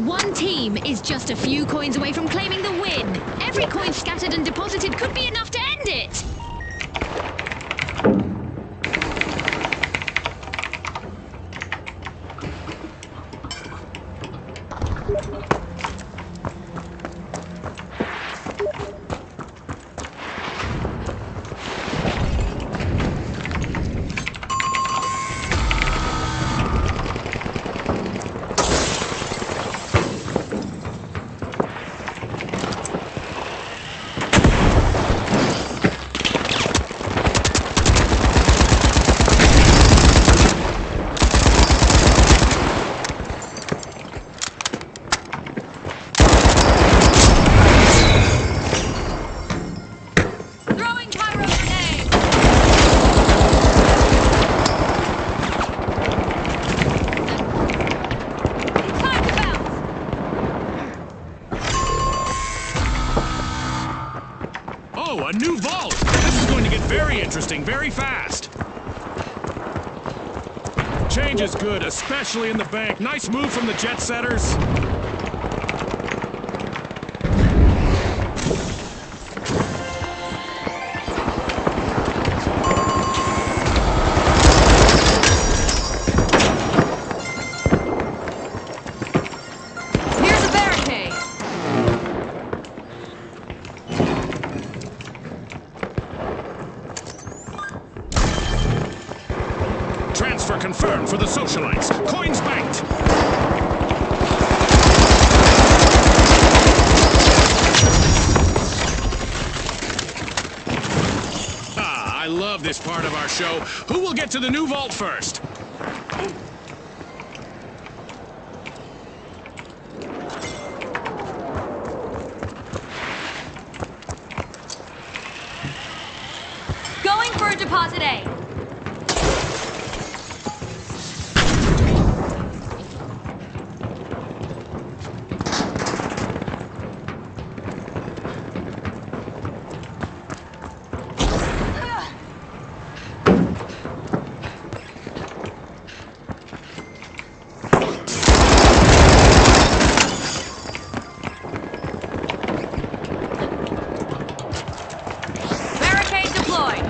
One team is just a few coins away from claiming the win. Every coin scattered and deposited could be enough to end it. Throwing pyro grenade. Time to bounce. Oh, a new vault! This is going to get very interesting very fast. Change is good, especially in the bank. Nice move from the jet setters. Here's a barricade. confirmed for the socialites. Coins banked. I love this part of our show. Who will get to the new vault first? Going for deposit A. Barricade deployed.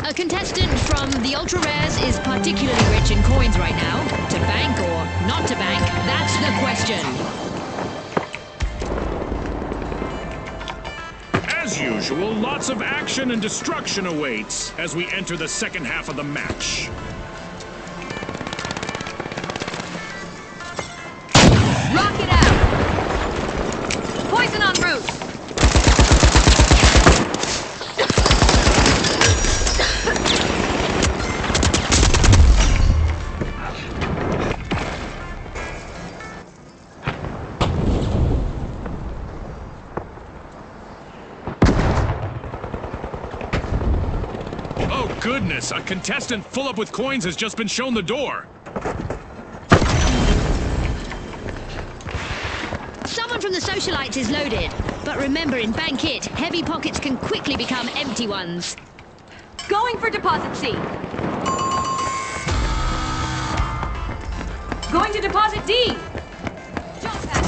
A contestant from the Ultra Rares is particularly rich in coins right now. To bank or not to bank, that's the question. As usual, lots of action and destruction awaits as we enter the second half of the match. Rocket out. Poison en route. Oh goodness, a contestant full up with coins has just been shown the door. Someone from the socialites is loaded. But remember, in Bank It, heavy pockets can quickly become empty ones. Going for deposit C. Going to deposit D. Jump pad.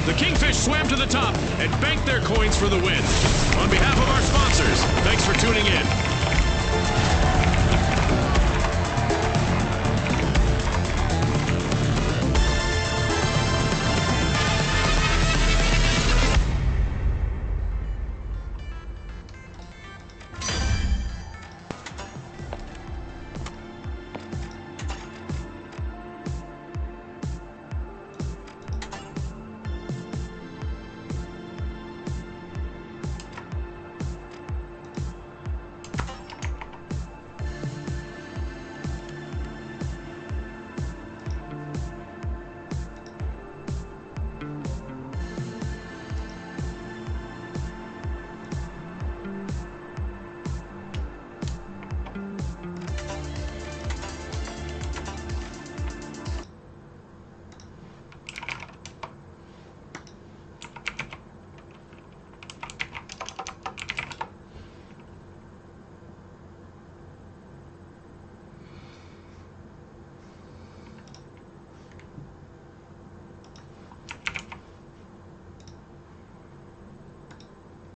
The Kingfish swam to the top and banked their coins for the win. On behalf of our sponsors, thanks for tuning in.